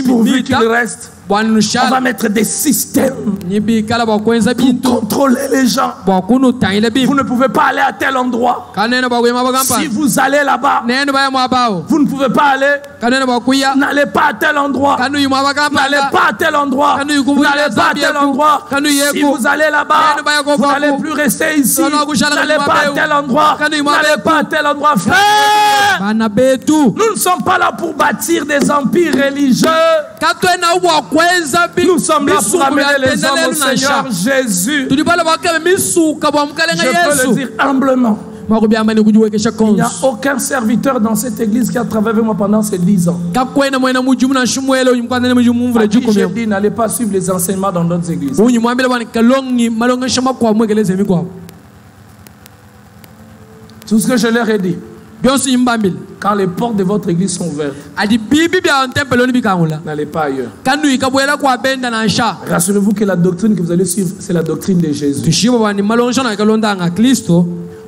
pourvu qu'il reste. On va mettre des systèmes pour contrôler les gens. Vous ne pouvez pas aller à tel endroit. Si vous allez là-bas, vous ne pouvez pas aller. N'allez pas à tel endroit. N'allez pas à tel endroit. N'allez pas à tel endroit. Si vous allez là-bas, vous n'allez plus rester ici. N'allez pas à tel endroit. N'allez pas à tel endroit. Frère, nous ne sommes pas là pour bâtir des empires religieux. Nous sommes là pour amener les hommes au Seigneur Jésus. Je peux le dire humblement. Il n'y a aucun serviteur dans cette église qui a travaillé avec moi pendant ces 10 ans. J'ai dit, n'allez pas suivre les enseignements dans d'autres églises. Tout ce que je leur ai dit, quand les portes de votre église sont ouvertes, n'allez pas ailleurs. Rassurez-vous que la doctrine que vous allez suivre, c'est la doctrine de Jésus.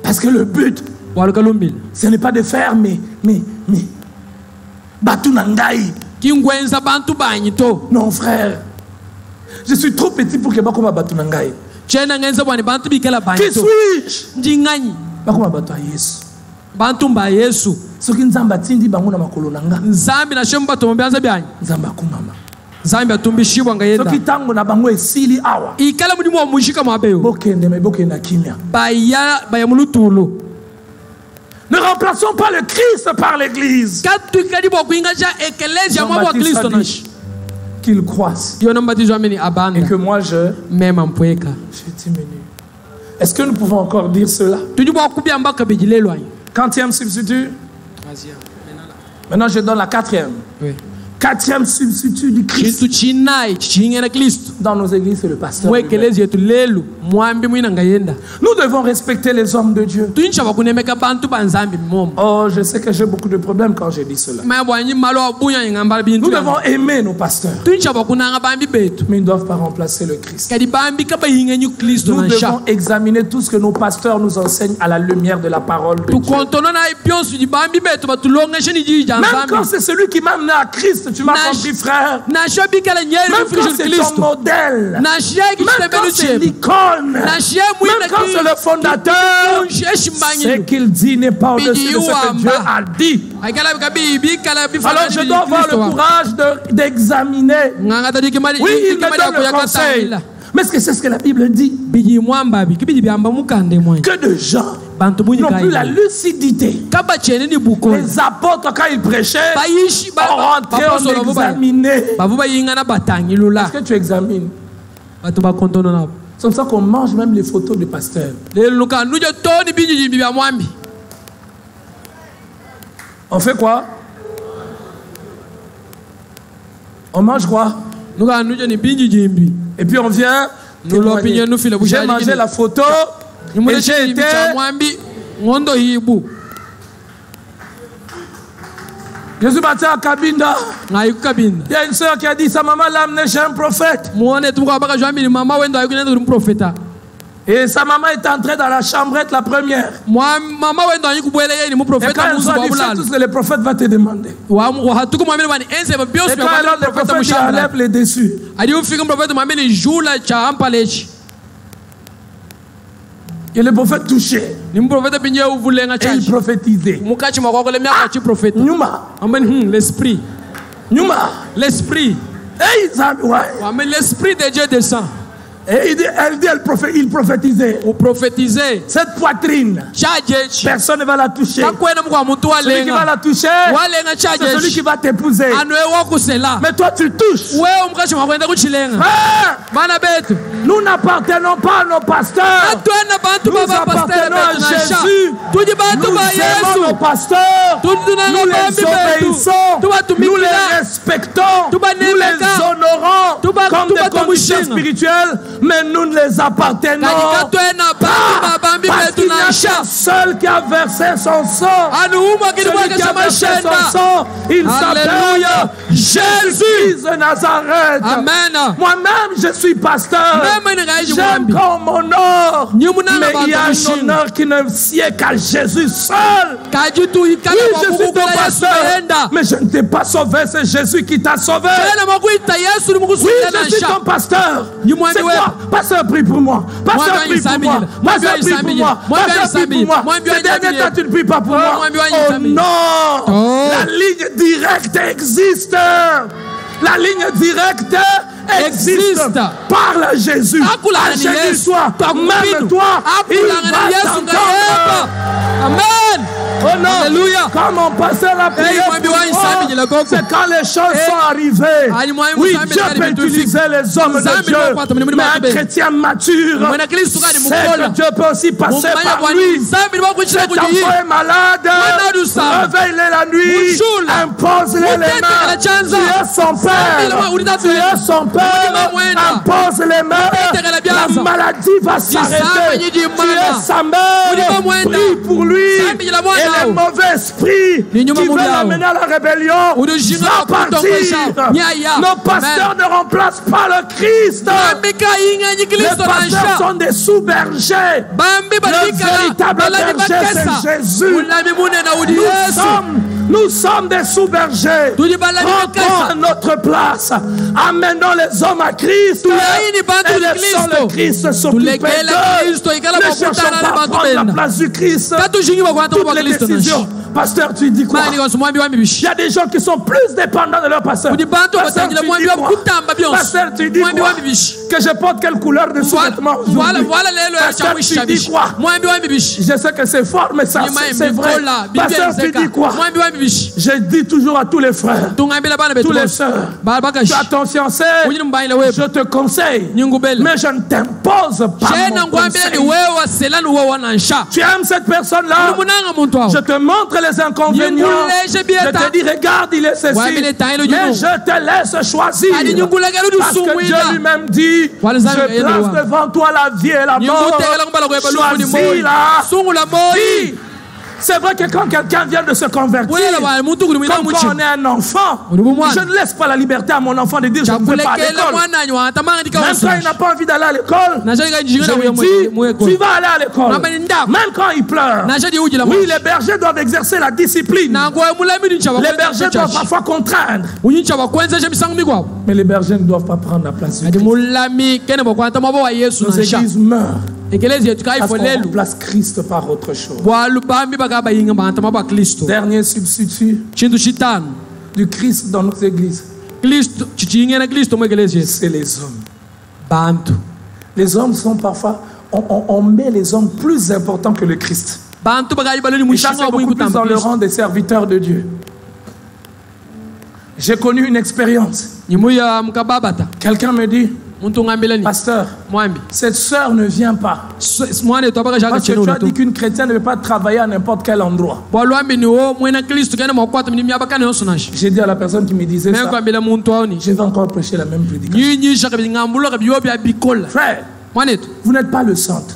Parce que le but, ce n'est pas de faire Batunangai. Non, frère. Je suis trop petit pour que Bakoma Batunangai. Qui suis-je? Bakoma Batu Yesu. Bantumba Yesu. Soki nzamba tindi bango na makolo nanga. Nzambi na shemba tombyanza byanyi. Nzamba kumama. Nzambi atumbishibwa ngayenda. Soki tango na bango esili awa. Ikala mudimu wa mushika mwabeyo. Bokende na kimya. Baya mulutulu. Ne remplaçons pas le Christ par l'église. Qu'il croisse. Et que moi je diminue. Est-ce que nous pouvons encore dire cela? 4e substitut. Maintenant je donne la 4e. Oui. 4e substitut du Christ. Dans nos églises, c'est le pasteur. Nous devons respecter les hommes de Dieu. Oh, je sais que j'ai beaucoup de problèmes quand j'ai dit cela. Nous devons aimer nos pasteurs. Mais ils ne doivent pas remplacer le Christ. Nous devons examiner tout ce que nos pasteurs nous enseignent à la lumière de la parole de Dieu. Même quand c'est celui qui m'a amené à Christ, tu m'as compris, frère. Même quand c'est ton modèle, même quand c'est l'icône, même quand c'est le fondateur, ce qu'il dit n'est pas au-dessus de ce que Dieu a dit. Alors je dois avoir le courage d'examiner. Oui, il me donne le conseil. Mais est-ce que c'est ce que la Bible dit? Que de gens n'ont plus la lucidité. Les apôtres, quand ils prêchaient, ont rentré, ont examiné. Est-ce que tu examines? C'est comme ça qu'on mange même les photos des pasteurs. On fait quoi? On mange quoi? Et puis on vient. J'ai mangé la photo et j'ai été. Je suis parti à Kabinda. Il y a une soeur qui a dit sa maman l'a amené chez un prophète. Et sa maman est entrée dans la chambrette la première. Et quand elle a dit, fais tout ce que le prophète va te demander. Et quand le prophète il enlève les dessus. Et le prophète touchait. Et il prophétisait. L'esprit. L'esprit. Mais l'esprit de Dieu descend. Et il prophétisait. Cette poitrine, personne ne va la toucher. Celui qui va la toucher, c'est celui qui va t'épouser. Mais toi, tu touches. Nous n'appartenons pas à nos pasteurs. Nous appartenons à Jésus. Nous aimons nos pasteurs. Nous les obéissons. Nous les respectons. Nous les honorons comme des conditions spirituelles. Mais nous ne les appartenons pas. Parce qu'il n'y a qu'un seul qui a versé son sang. Celui qui a versé son sang, il s'appelle Jésus de Nazareth. Moi-même, je suis pasteur. J'aime qu'on m'honore. Mais il y a un honneur qui ne sied qu'à Jésus seul. Oui, je suis ton pasteur. Mais je ne t'ai pas sauvé, c'est Jésus qui t'a sauvé. Oui, je suis ton pasteur. C'est quoi? Pasteur, prie pour moi. Pasteur, prie pour moi. Pasteur, prie pour moi. Pasteur, prie pour moi. Ces derniers temps, tu ne pries pas pour moi. Oh non! La ligne directe existe. La ligne directe existe. Parle à Jésus. À Jésus soit. Même toi, il va t'entendre. Amen. Oh non, alléluia. Quand mon pasteur a prié pour moi, c'est quand les choses sont arrivées. Oui, Dieu peut utiliser les hommes de Dieu. Mais un chrétien mature sait que Dieu peut aussi passer par lui. Cet enfant est malade, réveille-le la nuit, impose-le les mains. Tu es son père. Tu es son père. Impose les mains. La maladie va s'arrêter. Tu es sa mère. Prie pour lui. Et les mauvais esprits qui veulent l'amener à la rébellion va partir. Nos pasteurs ne remplacent pas le Christ. Les pasteurs sont des sous-bergers. Le véritable berger, c'est Jésus. Nous sommes des sous-bergers. Prenons à notre place. Amenons les hommes à Christ. Et laissons le Christ s'occuper d'eux. Ne cherchons pas à prendre la place du Christ. Toutes les décisions. Pasteur, tu dis quoi? Il y a des gens qui sont plus dépendants de leur pasteur. Pasteur, tu dis quoi? Pasteur, tu dis quoi? Que je porte quelle couleur de sous-vêtements aujourd'hui? Pasteur, tu dis quoi? Je sais que c'est fort, mais ça, c'est vrai. Pasteur, tu dis quoi? Je dis toujours à tous les frères, tous les sœurs, tu as ton fiancé, je te conseille, mais je ne t'impose pas mon conseil. Tu aimes cette personne-là, je te montre les inconvénients. Je te dis, regarde, il est ceci, mais je te laisse choisir. Parce que Dieu lui-même dit, je place devant toi la vie et la mort. Choisis-la. Dis. C'est vrai que quand quelqu'un vient de se convertir, comme quand on est un enfant, je ne laisse pas la liberté à mon enfant de dire je ne veux pas à l'école. Même quand il n'a pas envie d'aller à l'école, je lui dis, tu vas aller à l'école. Même quand il pleure. Oui, les bergers doivent exercer la discipline. Les bergers doivent parfois contraindre. Mais les bergers ne doivent pas prendre la place du Christ. Nos églises meurent. Parce qu'on remplace Christ par autre chose. Dernier substitut du Christ dans nos églises, c'est les hommes. Les hommes sont parfois... On met les hommes plus importants que le Christ. Et ça, c'est beaucoup plus dans le rang des serviteurs de Dieu. J'ai connu une expérience. Quelqu'un me dit, pasteur, cette sœur ne vient pas. Parce que tu as dit qu'une chrétienne ne veut pas travailler à n'importe quel endroit. J'ai dit à la personne qui me disait ça, je vais encore prêcher la même prédication. Frère, vous n'êtes pas le centre.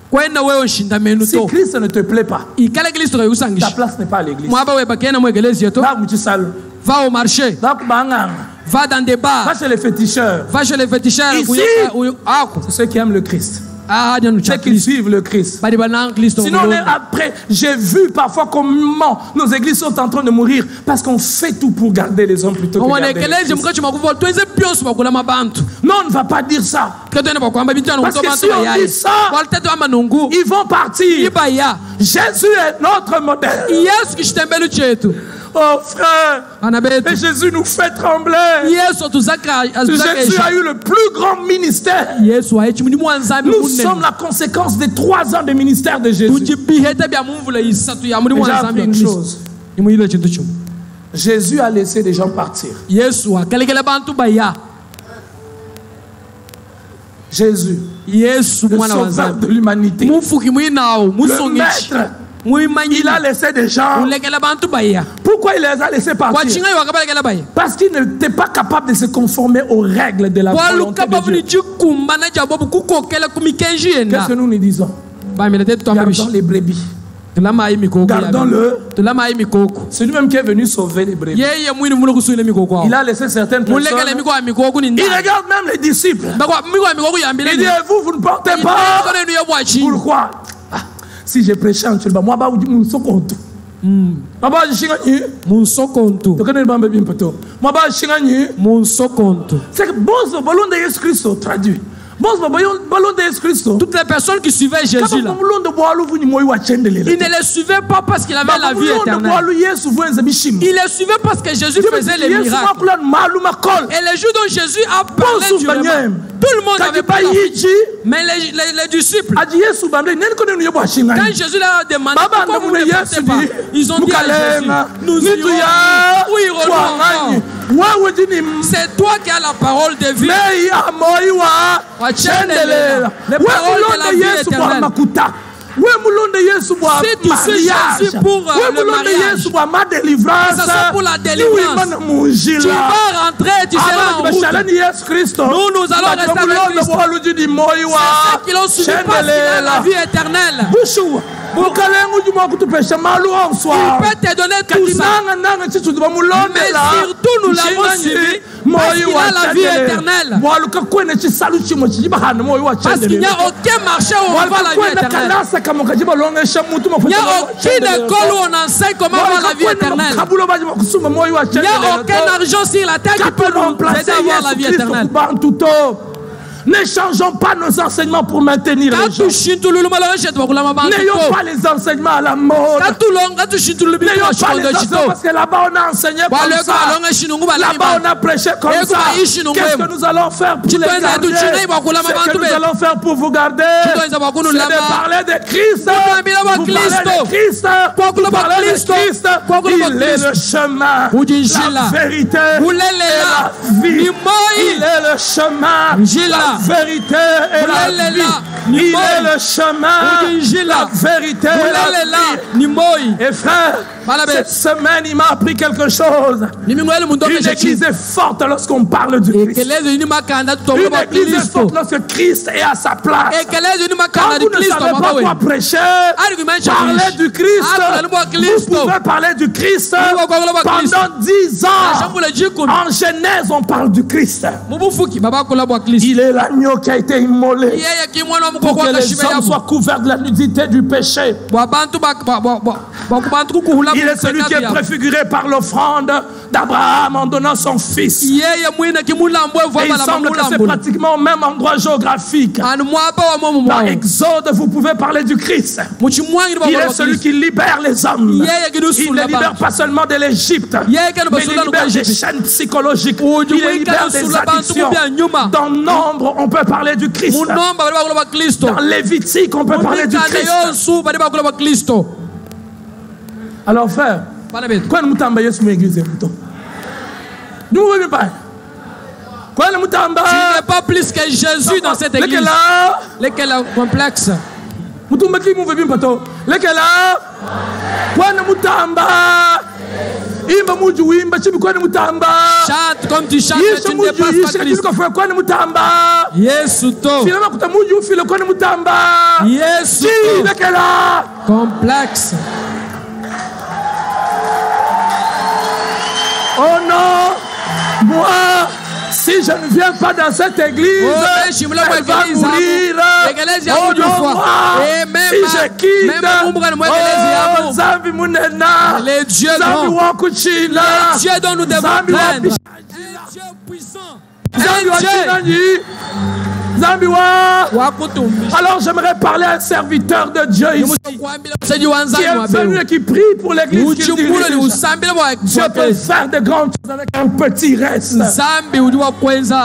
Si Christ ne te plaît pas, ta place n'est pas à l'église. Là où tu salues. Va au marché. Va dans des bars. Va chez les féticheurs. Ici, c'est ceux qui aiment le Christ. Ceux qui suivent le Christ. Sinon, après, j'ai vu parfois comment nos églises sont en train de mourir parce qu'on fait tout pour garder les hommes plutôt que garder les Christ. Non, on ne va pas dire ça. Parce que si on dit ça, ils vont partir. Jésus est notre modèle. Oh frère, et Jésus nous fait trembler. Jésus a eu le plus grand ministère. Nous sommes la conséquence des 3 ans de ministère de Jésus. Et j'ai appris une chose. Jésus a laissé des gens partir. Jésus, le sauveur de l'humanité, le maître, il a laissé des gens. Pourquoi il les a laissés partir? Parce qu'il n'était pas capable de se conformer aux règles de la volonté de Dieu. Qu'est-ce que nous nous disons? Gardons les brebis. Gardons-le. C'est lui-même qui est venu sauver les brebis. Il a laissé certaines personnes. Il regarde même les disciples. Il dit, vous ne portez pas. Pourquoi? Si je prêche en Tchèque, moi, je suis content. C'est que bon, ballon de Jésus Christ traduit. Toutes les personnes qui suivaient Jésus là, ils ne les suivaient pas parce qu'il avait la vie éternelle. Ils les suivaient parce que Jésus faisait les miracles. Et les jours dont Jésus a parlé du repas, tout le monde avait pas. Mais les disciples, quand Jésus leur a demandé pourquoi vous ne partez pas, ils ont dit à Jésus, nous irons où irons-nous encore? C'est toi qui as la parole de vie. Les paroles de la vie éternelle. Si tu suis Jésus pour le mariage, que ce soit pour la délivrance, tu vas rentrer, tu seras en route. Nous allons rester avec Christ. C'est ceux qui l'ont suivi parce qu'il a la vie éternelle. Il peut te donner tout ça. Mais surtout nous l'avons suivi parce qu'il a la vie éternelle. Parce qu'il n'y a aucun marché où on voit la vie éternelle. Il n'y a aucune école où on enseigne comment avoir la vie éternelle. Il n'y a aucun argent sur la terre qui peut nous aider à avoir la vie éternelle. Ne changeons pas nos enseignements pour maintenir les gens. N'ayons pas les enseignements à la mode. N'ayons pas les enseignements parce que là-bas on a enseigné comme ça. Là-bas on a prêché comme ça. Qu'est-ce que nous allons faire pour les garder? Ce que nous allons faire pour vous garder, c'est de parler de Christ. Vous parlez de Christ. Il est le chemin, la vérité et la vie. Il est le chemin, la vérité et la vie. Il est le chemin, la vérité et la vie. Et frère, cette semaine, il m'a appris quelque chose. Une église est forte lorsqu'on parle du Christ. Une église est forte lorsque Christ est à sa place. Quand vous ne savez pas quoi prêcher, parlez du Christ. Vous pouvez parler du Christ pendant 10 ans. En Genèse, on parle du Christ. Il est l'agneau qui a été immolé pour que les hommes soient couverts de la nudité du péché. Il est celui qui est préfiguré par l'offrande d'Abraham en donnant son fils. Et il semble que c'est pratiquement au même endroit géographique. Dans Exode, vous pouvez parler du Christ. Il est celui qui libère les hommes. Il ne libère pas seulement de l'Égypte, mais il libère des chaînes psychologiques. Il libère des addictions. Dans Nombre, on peut parler du Christ. Dans Lévitique, on peut parler du Christ. Alors frère, quoi nous t'envoie sur l'église? Nous ne voulons pas. Quoi nous t'envoie? Tu n'es pas plus que Jésus dans cette église. Lesquels sont complexes? Chante comme tu chantes, tu ne dépasses pas Christ. Yesu to. Yesu to. Complexe. Oh non, moi, si je ne viens pas dans cette église, elle va mourir. Oh non, moi, si je quitte, oh, Zambi Munena, les dieux dont nous devons prendre, un Dieu puissant, un Dieu. Alors j'aimerais parler à un serviteur de Dieu ici qui est venu et qui prie pour l'église qu'il dirige. Dieu peut faire de grandes choses avec un petit reste.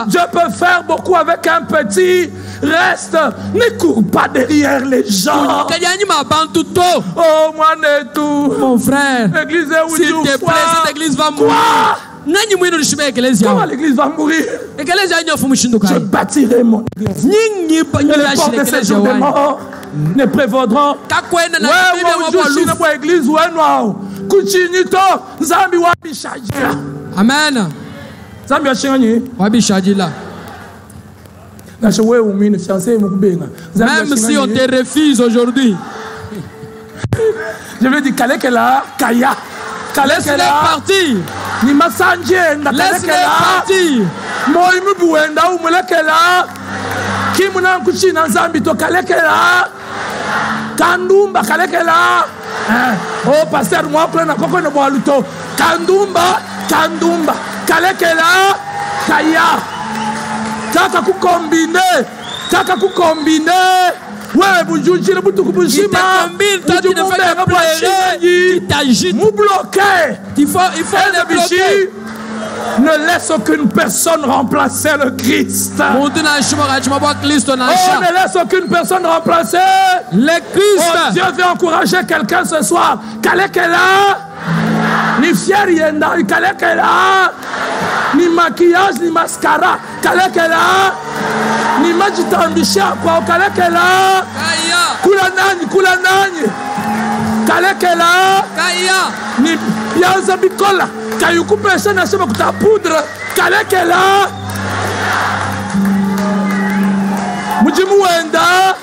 Dieu peut faire beaucoup avec un petit reste. Ne cours pas derrière les gens. Oh moi ne tout. Mon frère, s'il te plaît, cette église va mourir. Comment l'église va mourir? Je bâtirai mon église. Les portes de ces jours de mort ne prévaudront. Amen. Même si on te refuse aujourd'hui, je veux dire, Kaya. Laisse-les partir. Laisse-les partir. Kandumba kalekela. Oh pasteur moi prena koko no boaluto. Kandumba kalekela kaya. Kaka ku combiner. Ouais, vous jugez le bouton que vous il te combine, toi tu ne fais que pleurer, il t'agite. Vous bloquez. Il faut les bloquer. Ne laisse aucune personne remplacer le Christ. On ne laisse aucune personne remplacer le Christ. Oh, Dieu veut encourager quelqu'un ce soir. Kalekela. Ni fier yenda, kalekela. Ni maquillage, ni mascara. Kalekela. Ni majitambisha kwa kalekela. Kula nani. Kalekela. Ni pianza bikola. Kayukupesha na sema kutapudra. Kalekela. Mujimu wenda.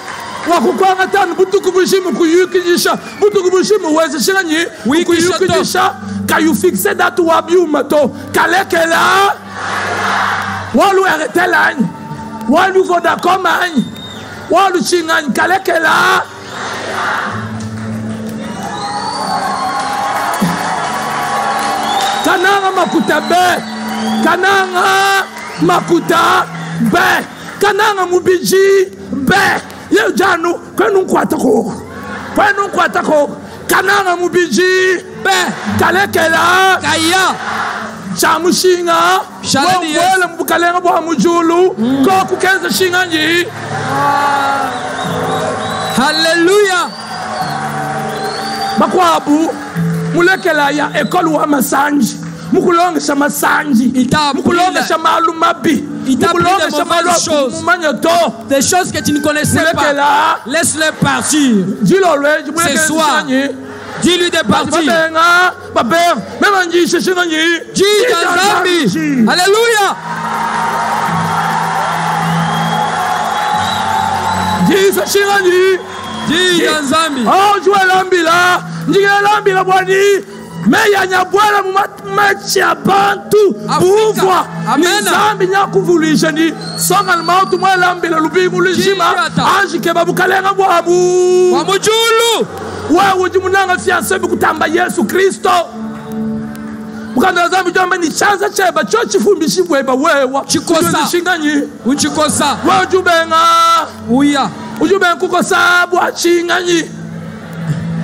Wakukwanga tanu butuku bushimu kuyukijisha. Butuku bushimu weze shiranyi. Kuyukijisha. Kayufixe datu wabiuma to. Kalekela. Walu eretelani. Walu vodakomani. Walu chingani. Kalekela. Kananga makuta be. Kananga makuta be. Kananga mubiji be. Ye janu kwenu kwatako. Kananga mubiji be. Kalekela. Kaya. Chamushinga. Wala mbukalenga bwa mujulu. Koku kenza shinga nyi. Hallelujah. Bakwabu. Mulekela ya ekolu wa masanji. Mukulongesha masanji. Mukulongesha malumabi. Mukulongesha malumabi. Des choses que tu ne connaissais pas. Laisse-les partir. Ce soir. Dis-lui de partir. Dis dans Zambi. Alléluia. Dis dans Zambi. Oh, jouez l'ambi là. Dis l'ambi là, boani. Mais il y a boire matia bantu pouvoir. Nizambi nyaku vulu jeni. Songalma tu moi lambi la lubi mulu jima. Anji ke babu kalenga bwabu. Wa mujulu. Wa ujimunanga fiancé bukutamba Yesu Kristo. Bukanda zambi jomba ni chanza cheba chochi fumbishi bweba wewa. Chikosa. Shinganyi. Unchikosa. Wa ujubenga. Uya. Ujubenga kukosa bwa chinganyi.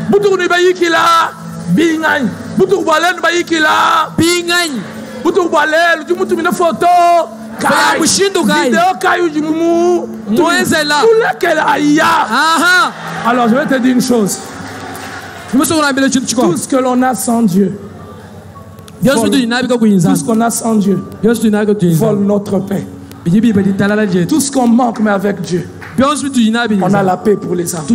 Butu ni bayikila. Binganyi. Butu bwalen bayikila. Binganyi. Butu bwalen ujimutu mina photo. Kaya mushindu kai. Vidéo kai ujimumu. Moezela. Tulekela ya. Aha. Alors je vais te dire une chose. Tout ce que l'on a sans Dieu. Tout ce qu'on a sans Dieu vole notre paix. Tout ce qu'on manque, mais avec Dieu, on a la paix pour les avoir.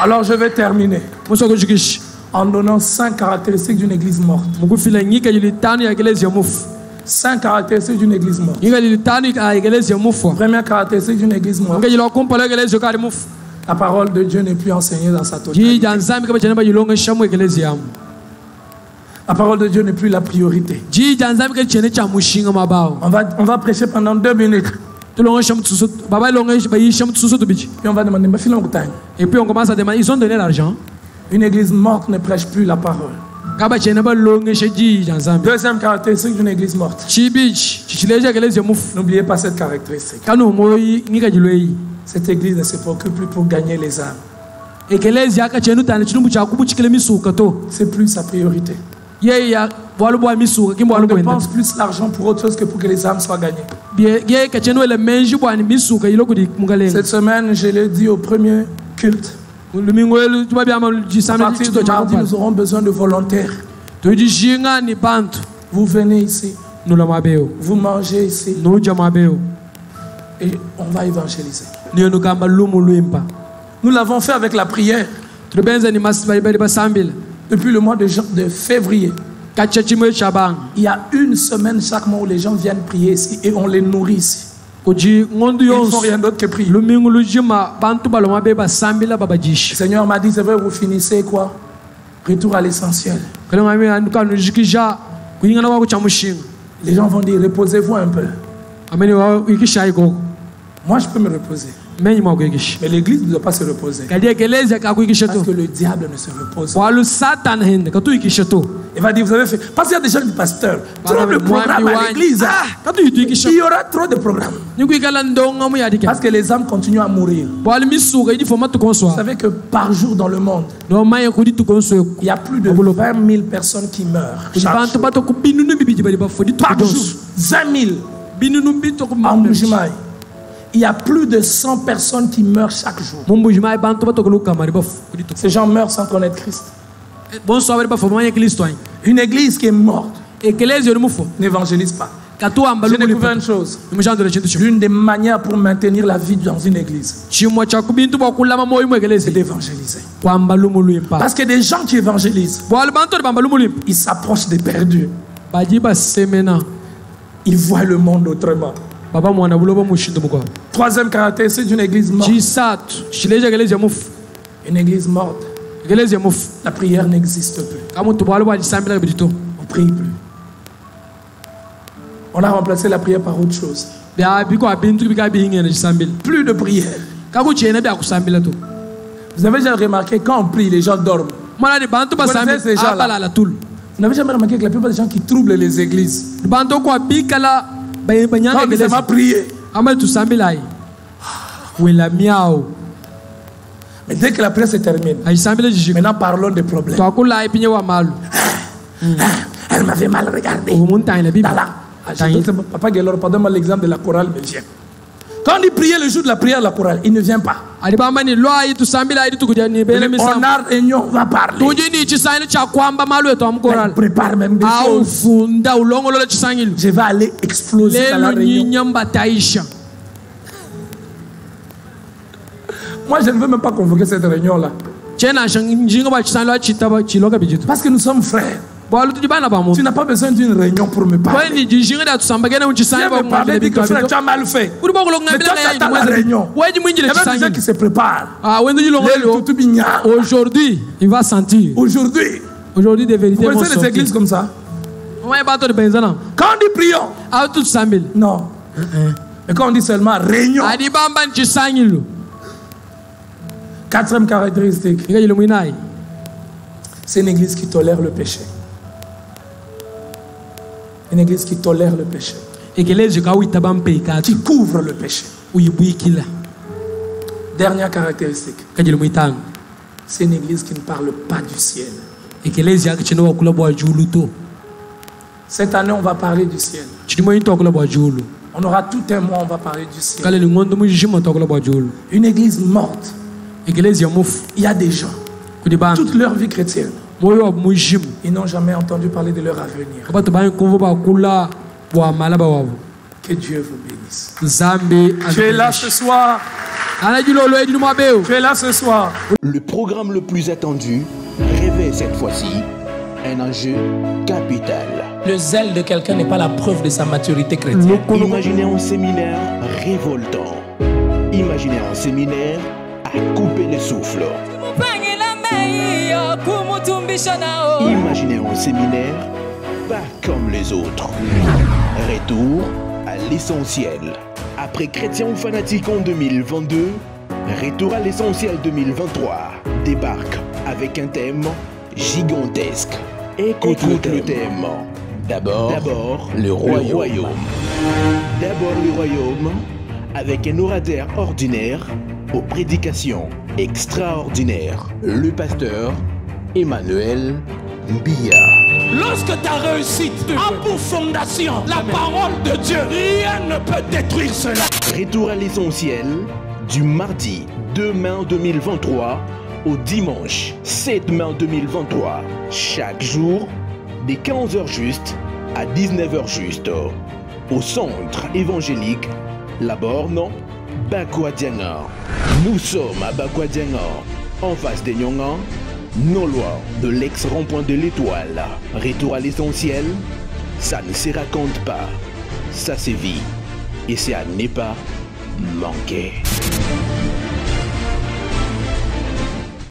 Alors je vais terminer en donnant 5 caractéristiques d'une église morte. 5 caractéristiques d'une église morte. Première caractéristique d'une église morte. La parole de Dieu n'est plus enseignée dans sa totalité. La parole de Dieu n'est plus la priorité. On va prêcher pendant 2 minutes. Puis on va demander, et puis on commence à demander, ils ont donné l'argent. Une église morte ne prêche plus la parole. Deuxième caractéristique d'une église morte. N'oubliez pas cette caractéristique. Cette église ne se préoccupe plus pour gagner les âmes. C'est plus sa priorité. On dépense plus l'argent pour autre chose que pour que les âmes soient gagnées. Cette semaine, je l'ai dit au premier culte. À partir de mardi, nous aurons besoin de volontaires. Vous venez ici. Vous mangez ici. Et on va évangéliser. Nous l'avons fait avec la prière. Depuis le mois de février, il y a une semaine chaque mois où les gens viennent prier ici et on les nourrit ici. Ils ne font rien d'autre que prier. Le Seigneur m'a dit, c'est vrai, vous finissez quoi? Retour à l'essentiel. Les gens vont dire, reposez-vous un peu. Moi, je peux me reposer. Mais l'église ne doit pas se reposer. Parce que le diable ne se repose pas. Il va dire, vous avez fait. Parce qu'il y a des gens du pasteur. Trop de programmes à l'église. Il y aura trop de programmes. Parce que les âmes continuent à mourir. Vous savez que par jour dans le monde, il y a plus de 20 000 personnes qui meurent. Chaque jour. Par jour, 20 000 en Mbujimaï. Il y a plus de 100 personnes qui meurent chaque jour. Ces gens meurent sans connaître Christ. Une église qui est morte n'évangélise pas. J'ai découvert une chose. L'une des manières pour maintenir la vie dans une église, c'est d'évangéliser. Parce que des gens qui évangélisent, ils s'approchent des perdus. Ils voient le monde autrement. Troisième caractéristique d'une église morte. Une église morte. La prière n'existe plus. On ne prie plus. On a remplacé la prière par autre chose. Plus de prière. Vous avez déjà remarqué quand on prie, les gens dorment. Vous connaissez ces gens-là. Vous n'avez jamais remarqué que la plupart des gens qui troublent les églises, quand ils aiment prier, mais dès que la prière se termine, maintenant parlons des problèmes. Elle m'avait mal regardé. Papa Guélor, pardonne-moi l'exemple de la chorale belgienne. Quand on dit prier le jour de la prière, la chorale, il ne vient pas. On a réunion, on va parler. Elle prépare même des choses. Je vais aller exploser dans la réunion. Moi, je ne veux même pas convoquer cette réunion-là. Parce que nous sommes frères. Tu n'as pas besoin d'une réunion pour me parler. Viens me parler, dis que frère, tu as mal fait. Mais toi, tu attends la réunion. Il y a même des gens qui se préparent. Aujourd'hui, il va sentir. Aujourd'hui, Aujourd'hui, des vérités Vous vont connaissez les sortir. églises comme ça? Ouais, bateau de Benzana. Quand on dit prions, À tout 100 000. non. Mais quand on dit seulement réunion, Adi bamban tu 100 000. quatrième caractéristique, Il y a le mouinaï. c'est une église qui tolère le péché. Une église qui tolère le péché, Et que les gens qui tabam peika qui couvre le péché. ou yibui kila. Dernière caractéristique, Quand il mouitang. c'est une église qui ne parle pas du ciel. Et que les gens qui n'ont pas bois juluto. Cette année, on va parler du ciel. Tu n'as pas bois julu. On aura tout un mois, on va parler du ciel. Quand le monde mou jima to bois julu. Une église morte. Et que les gens mouf. Il y a des gens, Ku di ban. toute leur vie chrétienne, Moyo mou jim. ils n'ont jamais entendu parler de leur avenir. Ba to ban ko ba kula wa malaba wa. Que Dieu vous bénisse. Zambi. Tu es là ce soir. Ana di lolo e di mo beo. Tu es là ce soir. Le programme le plus attendu révèle cette fois-ci un enjeu capital. Le zèle de quelqu'un n'est pas la preuve de sa maturité chrétienne. Imaginez un séminaire révoltant. Imaginez un séminaire à couper le souffle. Imaginez un séminaire pas comme les autres. Retour à l'essentiel. Après Chrétien ou fanatique en 2022, retour à l'essentiel 2023 débarque avec un thème gigantesque. Écoute le thème. D'abord, le royaume. D'abord le royaume, avec un orateur ordinaire aux prédications extraordinaires. Le pasteur Emmanuel Mbia. Lorsque ta réussite a pour fondation la parole de Dieu, rien ne peut détruire cela. Retour à l'essentiel du mardi 2 mai 2023 au dimanche 7 mai 2023. Chaque jour, des 15h juste à 19h juste. Au centre évangélique, La Borne, Bakwadianga. Nous sommes à Bakwadianga, en face des Nyonga, non loin de l'ex-rond-point de l'Étoile. Retour à l'essentiel, ça ne se raconte pas, ça se vit et c'est à ne pas manquer.